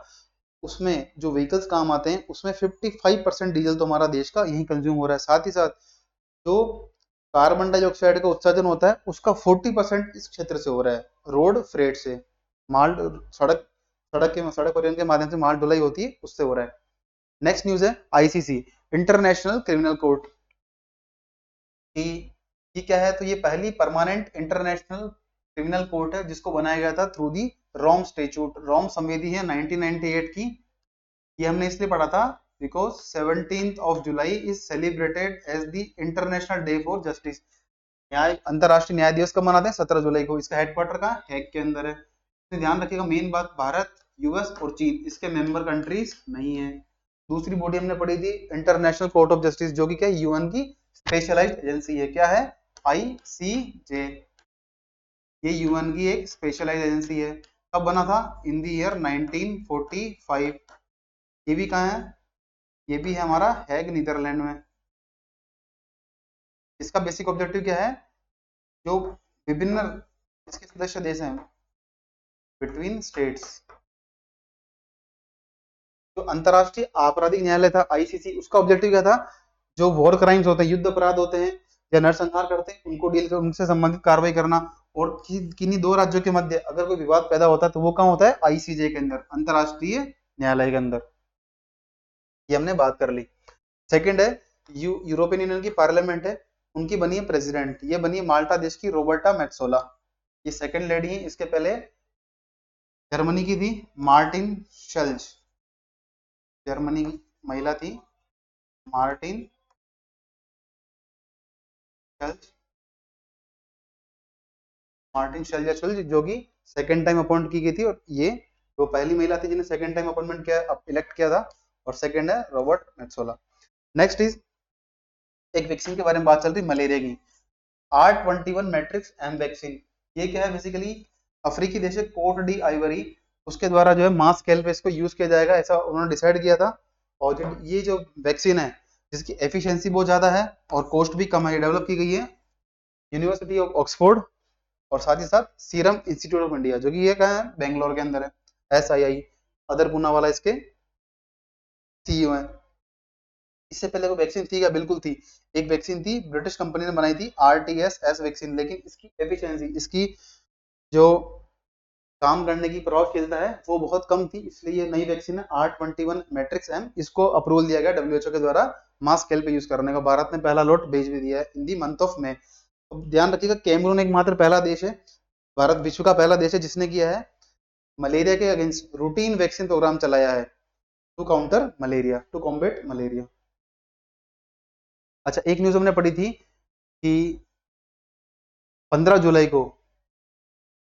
उसमें जो व्हीकल्स काम आते हैं, उसमें 55% डीजल तो हमारा देश का यही कंज्यूम हो रहा है। साथ ही साथ जो कार्बन डाइऑक्साइड का उत्सर्जन होता है, उसका 40% इस क्षेत्र से हो रहा है, रोड फ्रेट से। माल सड़क सड़क परिवहन के माध्यम से माल ढुलाई होती है, उससे हो रहा है। नेक्स्ट न्यूज है ICC, इंटरनेशनल क्रिमिनल कोर्ट की। ये क्या है? तो ये पहली परमानेंट इंटरनेशनल क्रिमिनल कोर्ट है जिसको बनाया गया था थ्रू दी रोम स्टेच्यूट। रोम संविधि है 1998 की। ये हमने इसलिए पढ़ा था because 17th of July is celebrated as the International Day for Justice. अंतरराष्ट्रीय न्याय दिवस कब मनाते हैं? 17 जुलाई को। इसका हेडक्वार्टर कहाँ? हैग के अंदर है। तो ध्यान रखिएगा, मेन बात, भारत, US और चीन इसके मेंबर कंट्रीज नहीं है। दूसरी बॉडी हमने पढ़ी थी इंटरनेशनल कोर्ट ऑफ जस्टिस, जो कि क्या है? UN की स्पेशलाइज्ड एजेंसी है। क्या है? ICJ। ये UN की एक स्पेशलाइज्ड एजेंसी है। कब बना था? इन द ईयर 1945। ये भी कहाँ है? ये भी है हमारा हैग, नीदरलैंड में। इसका बेसिक ऑब्जेक्टिव क्या है? जो विभिन्न इसके सदस्य देश हैं, बिटवीन स्टेट्स, जो अंतरराष्ट्रीय आपराधिक न्यायालय था ICC, उसका ऑब्जेक्टिव क्या था? जो वॉर क्राइम्स होते हैं, युद्ध अपराध होते हैं या नरसंहार करते हैं, उनको डील कर, उनसे संबंधित कार्रवाई करना। और किन्हीं दो राज्यों के मध्य अगर कोई विवाद पैदा होता है तो वो कहाँ होता है? ICJ के अंदर, अंतरराष्ट्रीय न्यायालय के अंदर। ये हमने बात कर ली। सेकंड है यूरोपियन यूनियन की पार्लियामेंट है, उनकी बनी है प्रेसिडेंट, ये बनी है माल्टा देश की रोबर्टा मेट्सोला। ये सेकंड लेडी है। इसके पहले जर्मनी की थी मार्टिन शेल्ज, जर्मनी की महिला थी मार्टिन शेल्ज, मार्टिन शेल्ज जो कि सेकंड टाइम अपॉइंट की गई थी। और ये वो पहली महिला थी जिन्हें सेकंड टाइम अपॉइंटमेंट किया, इलेक्ट किया था। और सेकंड है रॉबर्ट मेट्सोला। नेक्स्ट इज एक वैक्सीन के बारे में बात चल रही, मलेरिया की, R21 मैट्रिक्स एम वैक्सीन। ये क्या है? बेसिकली अफ्रीकी देश है कोट डी आइवरी, उसके द्वारा जो है मास स्केल पे इसको यूज किया जाएगा, ऐसा उन्होंने डिसाइड किया था। और ये जो वैक्सीन है, जिसकी एफिशिएंसी बहुत ज्यादा है और कॉस्ट भी कम है, डेवलप की गई है यूनिवर्सिटी ऑफ ऑक्सफोर्ड और साथ ही साथ सीरम इंस्टीट्यूट ऑफ इंडिया, जो कि ये कहाँ है? बेंगलोर के अंदर है। SII अदर पूना वाला इसके CEO है। इससे पहले कोई वैक्सीन थी क्या? बिल्कुल थी। एक वैक्सीन थी, ब्रिटिश कंपनी ने बनाई थी, RTS वैक्सीन, लेकिन इसकी एफिशिएंसी, इसकी जो काम करने की प्रभावशीलता है, वो बहुत कम थी। इसलिए ये नई वैक्सीन है R21 मैट्रिक्स एम, इसको अप्रूवल दिया गया WHO के द्वारा मास स्केल पे यूज करने का। भारत ने पहला लॉट भेज भी दिया है in the month of May. ध्यान रखिएगा, कैमरून एकमात्र पहला देश है, भारत विश्व का पहला देश है जिसने किया है मलेरिया के अगेंस्ट रूटीन वैक्सीन प्रोग्राम चलाया है, to counter malaria, to combat malaria. अच्छा, एक न्यूज हमने पढ़ी थी कि 15 जुलाई को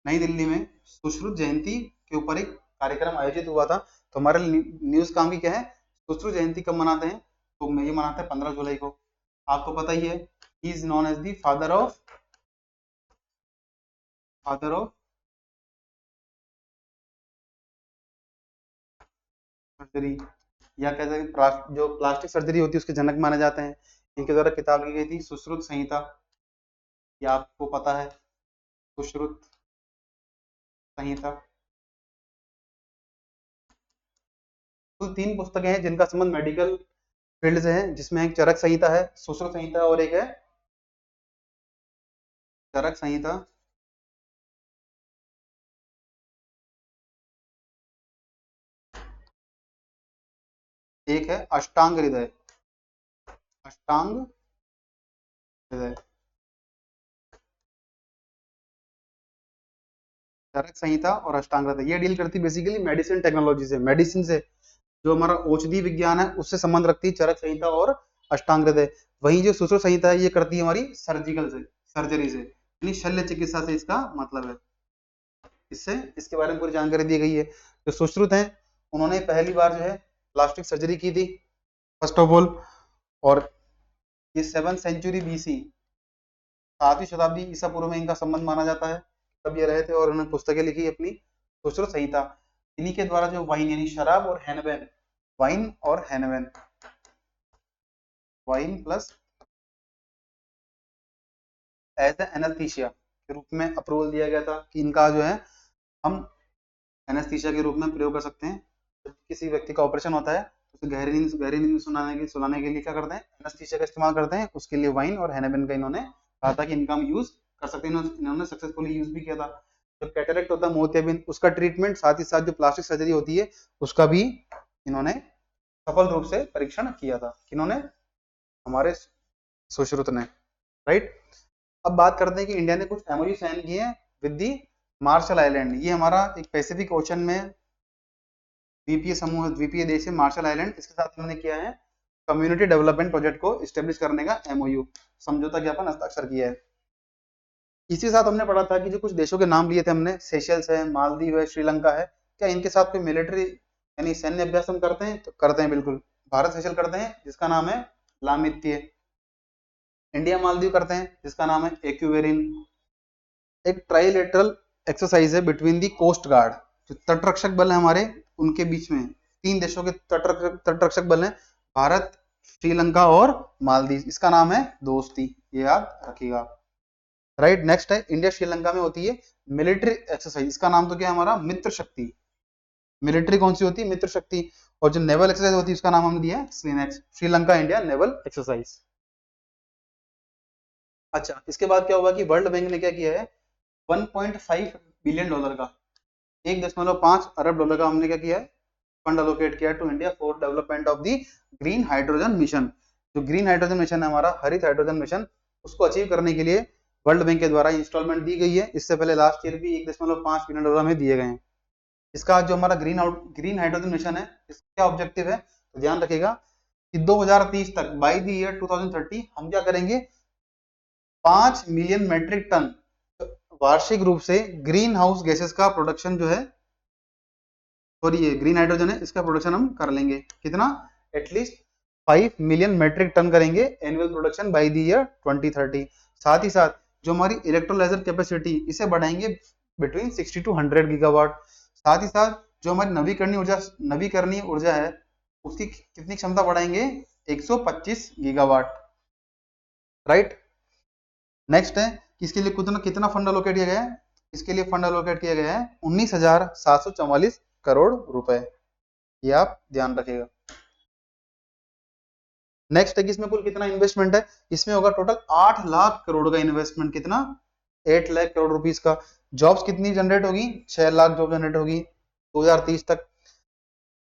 नई दिल्ली में सुश्रुत जयंती के ऊपर एक कार्यक्रम आयोजित हुआ था। तो हमारे न्यूज काम की क्या है, सुश्रुत जयंती कब मनाते हैं, तो ये मनाते हैं 15 जुलाई को। आपको पता ही है, he is known as the father of surgery, या कहते हैं जो प्लास्टिक सर्जरी होती है उसके जनक माने जाते हैं। इनके द्वारा किताब लिखी गई थी सुश्रुत संहिता, ये आपको पता है, सुश्रुत संहिता। कुल 3 पुस्तकें हैं जिनका संबंध मेडिकल फील्ड से है, जिसमें एक चरक संहिता है, सुश्रुत संहिता, और एक है चरक संहिता। एक है अष्टांग हृदय, अष्टांग हृदय। चरक संहिता और अष्टांग हृदय ये डील करती बेसिकली मेडिसिन टेक्नोलॉजी से, मेडिसिन से जो हमारा औषधि विज्ञान है उससे संबंध रखती है चरक संहिता और अष्टांग हृदय। वहीं जो सुश्रुत संहिता है ये करती है हमारी सर्जिकल से, सर्जरी से, यानी शल्य चिकित्सा से इसका मतलब है। इससे इसके बारे में पूरी जानकारी दी गई है। जो सुश्रुत हैं उन्होंने पहली बार जो है प्लास्टिक सर्जरी की थी फर्स्ट ऑफ ऑल, और ये 7th century BC, 7वीं शताब्दी ईसा पूर्व में इनका संबंध माना जाता है, तब ये रहे थे और उन्होंने पुस्तकें लिखी अपनी सुश्रुत संहिता। इन्हीं के द्वारा जो वाइन यानी शराब और हैनबेन, वाइन और हैनबेन, वाइन प्लस एज एनेस्थीसिया के रूप में अप्रूवल दिया गया था कि इनका जो है हम एनेस्थीसिया के रूप में प्रयोग कर सकते हैं। जब किसी व्यक्ति का ऑपरेशन होता है तो उसे गहरी नींद में सुलाने के लिए क्या करते हैं, एनेस्थीसिया का इस्तेमाल करते हैं। उसके लिए वाइन और हैनबेन का इन्होंने कहा था कि इनका हम यूज कर सकते हैं, इन्होंने सक्सेसफुली यूज भी किया था। जो कैटरेक्ट होता है मोतियाबिंद, उसका ट्रीटमेंट, साथ ही साथ जो प्लास्टिक सर्जरी होती है उसका भी इन्होंने सफल रूप से परीक्षण किया था। किन्होंने, हमारे सुश्रुत ने, राइट। अब बात करते हैं कि इंडिया ने कुछ एमओयू साइन किए हैं विद दी मार्शल आइलैंड। ये हमारा एक पैसिफिक ओशन में द्वीपीय समूह, द्वीपीय देश है मार्शल आइलैंड। इसके साथ हमने किया है कम्युनिटी डेवलपमेंट प्रोजेक्ट को स्टेब्लिश करने का एमओयू, समझौता ज्ञापन हस्ताक्षर किया है। इसी साथ हमने पढ़ा था कि जो कुछ देशों के नाम लिए थे हमने, सेशल्स है, मालदीव है, श्रीलंका है, क्या इनके साथ कोई मिलिट्री यानी सैन्य अभ्यास हम करते हैं, तो करते हैं बिल्कुल। भारत सेशल करते हैं जिसका नाम है लामित्य, इंडिया मालदीव करते हैं जिसका नाम है एक्यूवेरिन। एक ट्राइलेटरल एक्सरसाइज है बिटवीन दी कोस्ट गार्ड, जो तटरक्षक बल है हमारे, उनके बीच में 3 देशों के तटरक्षक बल हैं, भारत, श्रीलंका और मालदीव। इसका नाम है दोस्ती, ये याद रखिएगा, राइट। नेक्स्ट है इंडिया श्रीलंका में होती है मिलिट्री एक्सरसाइज, इसका नाम तो क्या है हमारा, मित्र शक्ति। मिलिट्री कौन सी होती है, मित्र शक्ति। और जो नेवल एक्सरसाइज होती है उसका नाम हमने दिया है SLINEX, Sri Lanka India naval exercise. अच्छा, इसके बाद क्या हुआ कि वर्ल्ड बैंक ने क्या किया है, $1.5 बिलियन का, 1.5 अरब डॉलर का हमने क्या किया है, फंड अलोकेट किया to India for development of the green hydrogen mission. जो ग्रीन हाइड्रोजन मिशन है हमारा, हरित हाइड्रोजन मिशन, उसको अचीव करने के लिए वर्ल्ड बैंक के द्वारा इंस्टॉलमेंट दी गई है। इससे पहले लास्ट ईयर भी $1.5 बिलियन में दिए गए हैं। इसका जो हमारा ग्रीन हाइड्रोजन मिशन है, इसका क्या ऑब्जेक्टिव है, तो ध्यान रखिएगा कि 2030 तक, बाई द ईयर 2030, हम क्या करेंगे, 5 मिलियन मेट्रिक टन वार्षिक रूप से ग्रीन हाउस गैसेस का प्रोडक्शन जो है, और ये ग्रीन हाइड्रोजन है, इसका प्रोडक्शन हम कर लेंगे। कितना, एटलीस्ट 5 मिलियन मेट्रिक टन करेंगे annual production by the year 2030। साथ ही साथ जो हमारी इलेक्ट्रोलाइजर कैपेसिटी, इसे बढ़ाएंगे बिटवीन 60 to 100 गीगावाट। साथ ही साथ जो हमारी नवीकरणीय ऊर्जा है, उसकी कितनी क्षमता बढ़ाएंगे, 125 गीगावाट, राइट। नेक्स्ट है कि इसके लिए कितना फंड अलोकेट किया गया है, इसके लिए फंड अलोकेट किया गया है 19,744 करोड़ रुपए, ये आप ध्यान रखिएगा। नेक्स्ट है कि इसमें कुल कितना इन्वेस्टमेंट है, इसमें होगा टोटल 8 लाख करोड़ का इन्वेस्टमेंट। कितना, 8 लाख करोड़ रुपीस का। जॉब्स कितनी जनरेट होगी, 6 लाख जॉब जनरेट होगी 2030 तक।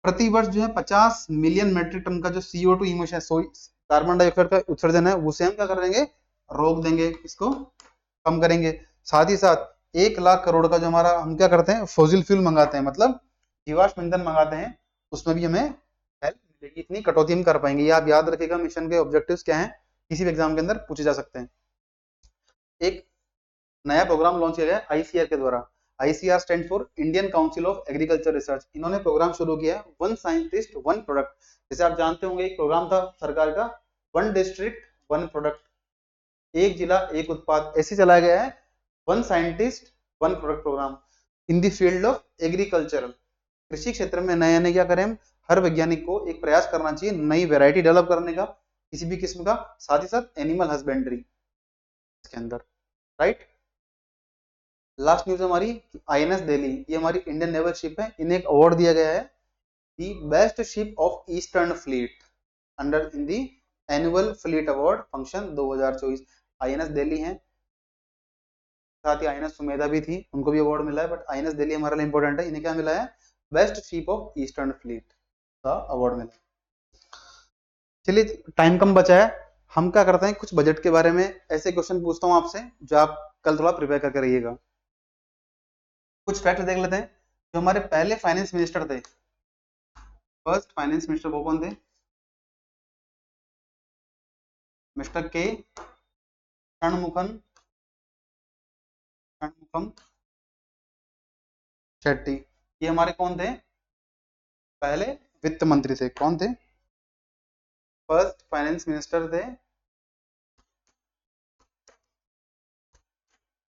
प्रति वर्ष जो है 50 मिलियन मेट्रिक टन का जो CO2 इमिशन, कार्बन डाइऑक्साइड का उत्सर्जन है, उसे हम क्या कर देंगे, रोक देंगे, इसको कम करेंगे। साथ ही साथ 1 लाख करोड़ का जो हमारा, हम क्या करते हैं, फॉसिल फ्यूल मंगाते हैं, मतलब जीवाश्म ईंधन मंगाते हैं, उसमें भी हमें हेल्प मिलेगी, इतनी कटौती हम कर पाएंगे। ये आप याद रखिएगा, मिशन के ऑब्जेक्टिव्स क्या हैं, किसी भी एग्जाम के अंदर पूछे जा सकते हैं। एक नया प्रोग्राम लॉन्च किया गया आईसीआर के द्वारा। ICR stand for Indian council of agriculture research. इन्होंने प्रोग्राम शुरू किया है वन साइंटिस्ट वन प्रोडक्ट। जैसे आप जानते होंगे एक प्रोग्राम था सरकार का वन डिस्ट्रिक्ट वन प्रोडक्ट, एक जिला एक उत्पाद, ऐसे चलाया गया है one scientist one product programme in the field of agricultural. कृषि क्षेत्र में नए नए क्या करें हम, हर वैज्ञानिक को एक प्रयास करना चाहिए नई वैरायटी डेवलप करने का किसी भी किस्म का, साथ ही साथ एनिमल हस्बेंड्री इसके अंदर, राइट। लास्ट न्यूज हमारी आईएनएस दिल्ली, ये हमारी इंडियन नेवल शिप है, इन्हें एक अवार्ड दिया गया है the best ship of eastern fleet under in the annual fleet award function 2024। INS Delhi है, साथ ही आईएनएस सुमेधा भी थी, उनको भी अवार्ड मिला है, बट आईएनएस दिल्ली हमारे लिए इंपॉर्टेंट है, इन्हें क्या मिला है, best ship of eastern fleet का अवार्ड मिला। चलिए टाइम कम बचा है, हम क्या करते हैं कुछ बजट के बारे में ऐसे क्वेश्चन पूछता हूं आपसे जो आप कल थोड़ा प्रिपेयर करके रहिएगा। कुछ फैक्ट देख लेते हैं। जो हमारे पहले फाइनेंस मिनिस्टर थे, फर्स्ट फाइनेंस मिनिस्टर वो कौन थे, मिस्टर के षणमुखम शेट्टी। ये हमारे कौन थे, पहले वित्त मंत्री थे। कौन थे, फर्स्ट फाइनेंस मिनिस्टर थे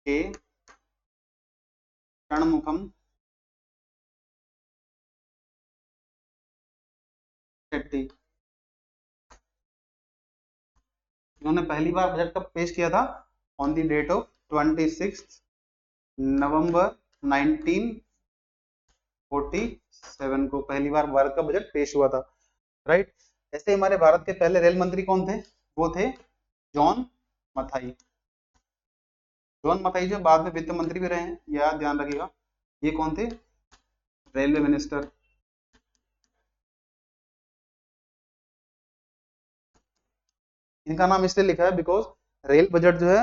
के षणमुखम शेट्टी। इन्होंने पहली बार बजट कब पेश किया था, ऑन द डेट ऑफ 26 नवंबर 1947 को पहली बार भारत का बजट पेश हुआ था, राइट। ऐसे हमारे भारत के पहले रेल मंत्री कौन थे, वो थे जॉन मथाई। जॉन मथाई जो बाद में वित्त मंत्री भी रहे हैं, यह ध्यान रखिएगा। ये कौन थे, रेलवे मिनिस्टर। इनका नाम इसलिए लिखा है बिकॉज रेल बजट जो है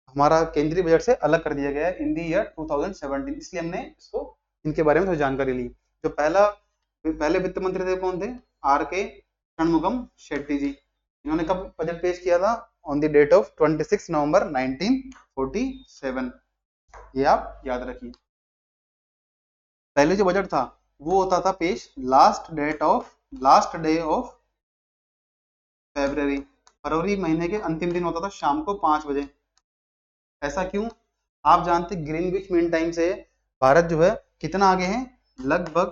हमारा केंद्रीय बजट से अलग कर दिया गया है इन दी ईयर 2017, इसलिए हमने इसको इनके बारे में थोड़ी जानकारी ली। जो पहले वित्त मंत्री थे कौन थे, आर के षणमुगम शेट्टी जी। इन्होंने कब बजट पेश किया था, ऑन द डेट ऑफ 26 नवंबर 1947। ये आप याद रखिए। पहले जो बजट था वो होता था पेश लास्ट डे ऑफ फरवरी महीने के अंतिम दिन होता था शाम को 5 बजे। ऐसा क्यों, आप जानते ग्रीनविच मीन टाइम से भारत जो है कितना आगे है, लगभग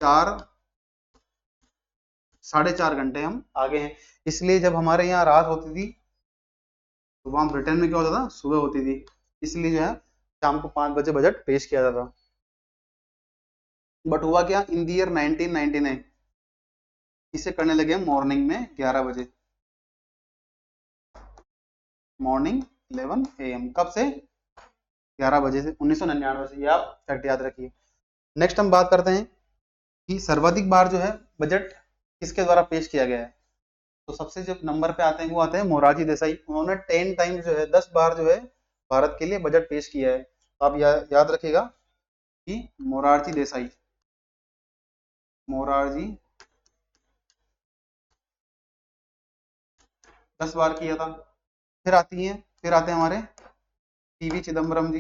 4-4.5 घंटे हम आगे हैं। इसलिए जब हमारे यहाँ रात होती थी तो वहां ब्रिटेन में क्या होता था, सुबह होती थी, इसलिए जो है शाम को 5 बजे बजट पेश किया जाता था। बट हुआ क्या, इन द ईयर 1999 इसे करने लगे मॉर्निंग में 11 बजे, मॉर्निंग 11 AM। कब से, 11 बजे से 1999 से। ये आप फैक्ट याद रखिए। नेक्स्ट हम बात करते हैं कि सर्वाधिक बार जो है बजट किसके द्वारा पेश किया गया है। तो सबसे जो नंबर पे आते हैं वो आते हैं मोरारजी देसाई। उन्होंने 10 टाइम जो है 10 बार जो है भारत के लिए बजट पेश किया है। तो आप याद रखिएगा कि मोरारजी देसाई, मोरारजी 10 बार किया था। फिर आते हैं हमारे पीवी चिदम्बरम जी।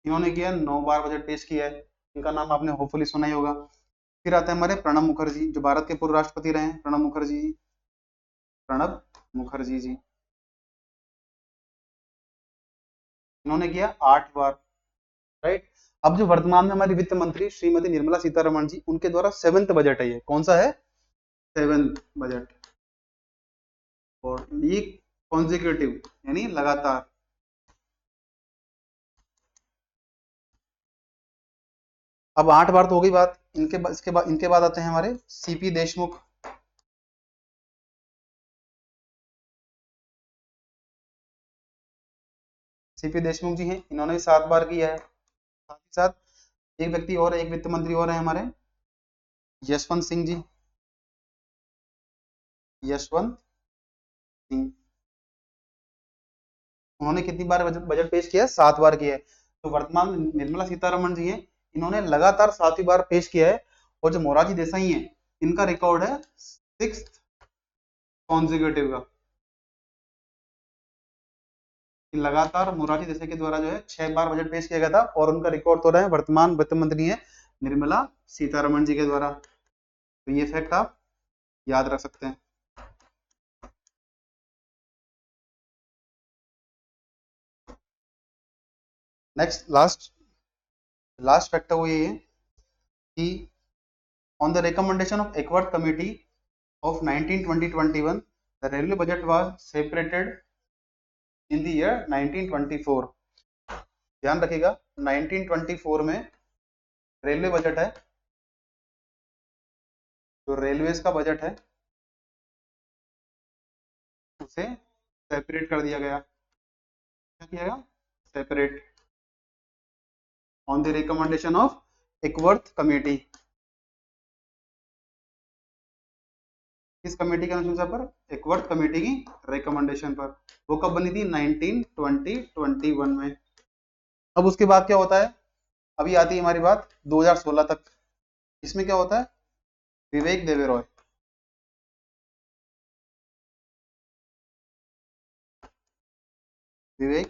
इन्होंने किया 9 बार बजट पेश किया है, इनका नाम आपने होपफुली सुना ही होगा। फिर आते हैं हमारे प्रणब मुखर्जी जो भारत के पूर्व राष्ट्रपति रहे हैं, प्रणब मुखर्जी जी। इन्होंने किया 8 बार, राइट। अब जो वर्तमान में हमारी वित्त मंत्री श्रीमती निर्मला सीतारमण जी, उनके द्वारा 7th बजट है, ये कौन सा है, 7th बजट, और ये कॉन्जिक्यूटिव यानी लगातार। अब 8 बार तो हो गई बात, इनके बाद आते हैं हमारे सीपी देशमुख। सीपी देशमुख जी हैं, इन्होंने भी 7 बार किया है। साथ ही साथ एक व्यक्ति और, एक वित्त मंत्री और है हमारे यशवंत सिंह जी, यशवंत सिंह। उन्होंने कितनी बार बजट पेश किया है, 7 बार किया है। तो वर्तमान में निर्मला सीतारमण जी हैं, इन्होंने लगातार 7वीं बार पेश किया है। और जो मोरारजी देसाई हैं, इनका रिकॉर्ड है 6th कॉन्जिक्यूटिव का, कि लगातार मोरारजी देसाई के द्वारा जो है 6 बार बजट पेश किया गया था, और उनका रिकॉर्ड तो रहा है वर्तमान वित्त मंत्री है निर्मला सीतारमण जी के द्वारा। तो ये फैक्ट आप याद रख सकते हैं। नेक्स्ट लास्ट फैक्ट वो ये है कि on the recommendation of Acworth committee of 1920-21 the railway budget was separated in the year 1924। ध्यान रखिएगा 1924 में रेलवे बजट है, जो रेलवेज का बजट है उसे सेपरेट कर दिया गया। क्या किया गया? Separate on the recommendation of Acworth committee. किस कमेटी के अनुशंसा पर? एक्वर्थ कमेटी की रिकमेंडेशन पर। वो कब बनी थी? 1920-21 में। अब उसके बाद क्या होता है? अभी आती है हमारी बात 2016 तक। इसमें क्या होता है? विवेक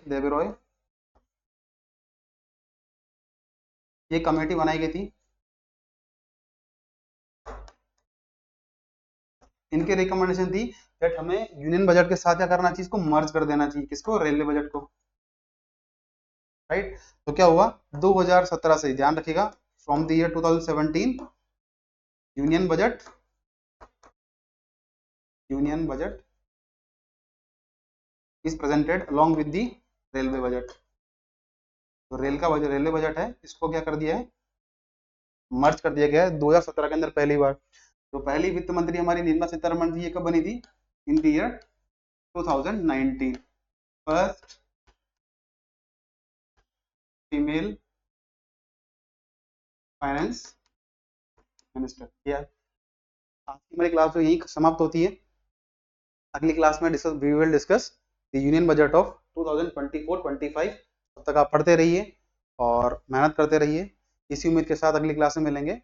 देबरॉय ये कमेटी बनाई गई थी। इनके रिकमेंडेशन थी दैट हमें यूनियन बजट के साथ क्या करना चाहिए? इसको मर्ज कर देना चाहिए। किसको? रेलवे बजट को। राइट। तो क्या हुआ 2017 से, ध्यान रखिएगा, from the year 2017 union budget is presented along with the railway budget. तो रेलवे बजट है, इसको क्या कर दिया है? मर्ज कर दिया गया है 2017 के अंदर पहली बार। तो पहली वित्त मंत्री हमारी निर्मला सीतारमण जी, ये कब बनी थी? इन the year 2019। First female finance minister. क्या आज की हमारी क्लास जो यही समाप्त होती है। अगली क्लास में we will discuss the Union Budget of 2024-25। तब तक आप पढ़ते रहिए और मेहनत करते रहिए। इसी उम्मीद के साथ अगली क्लास में मिलेंगे।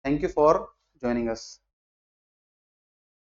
Thank you for joining us.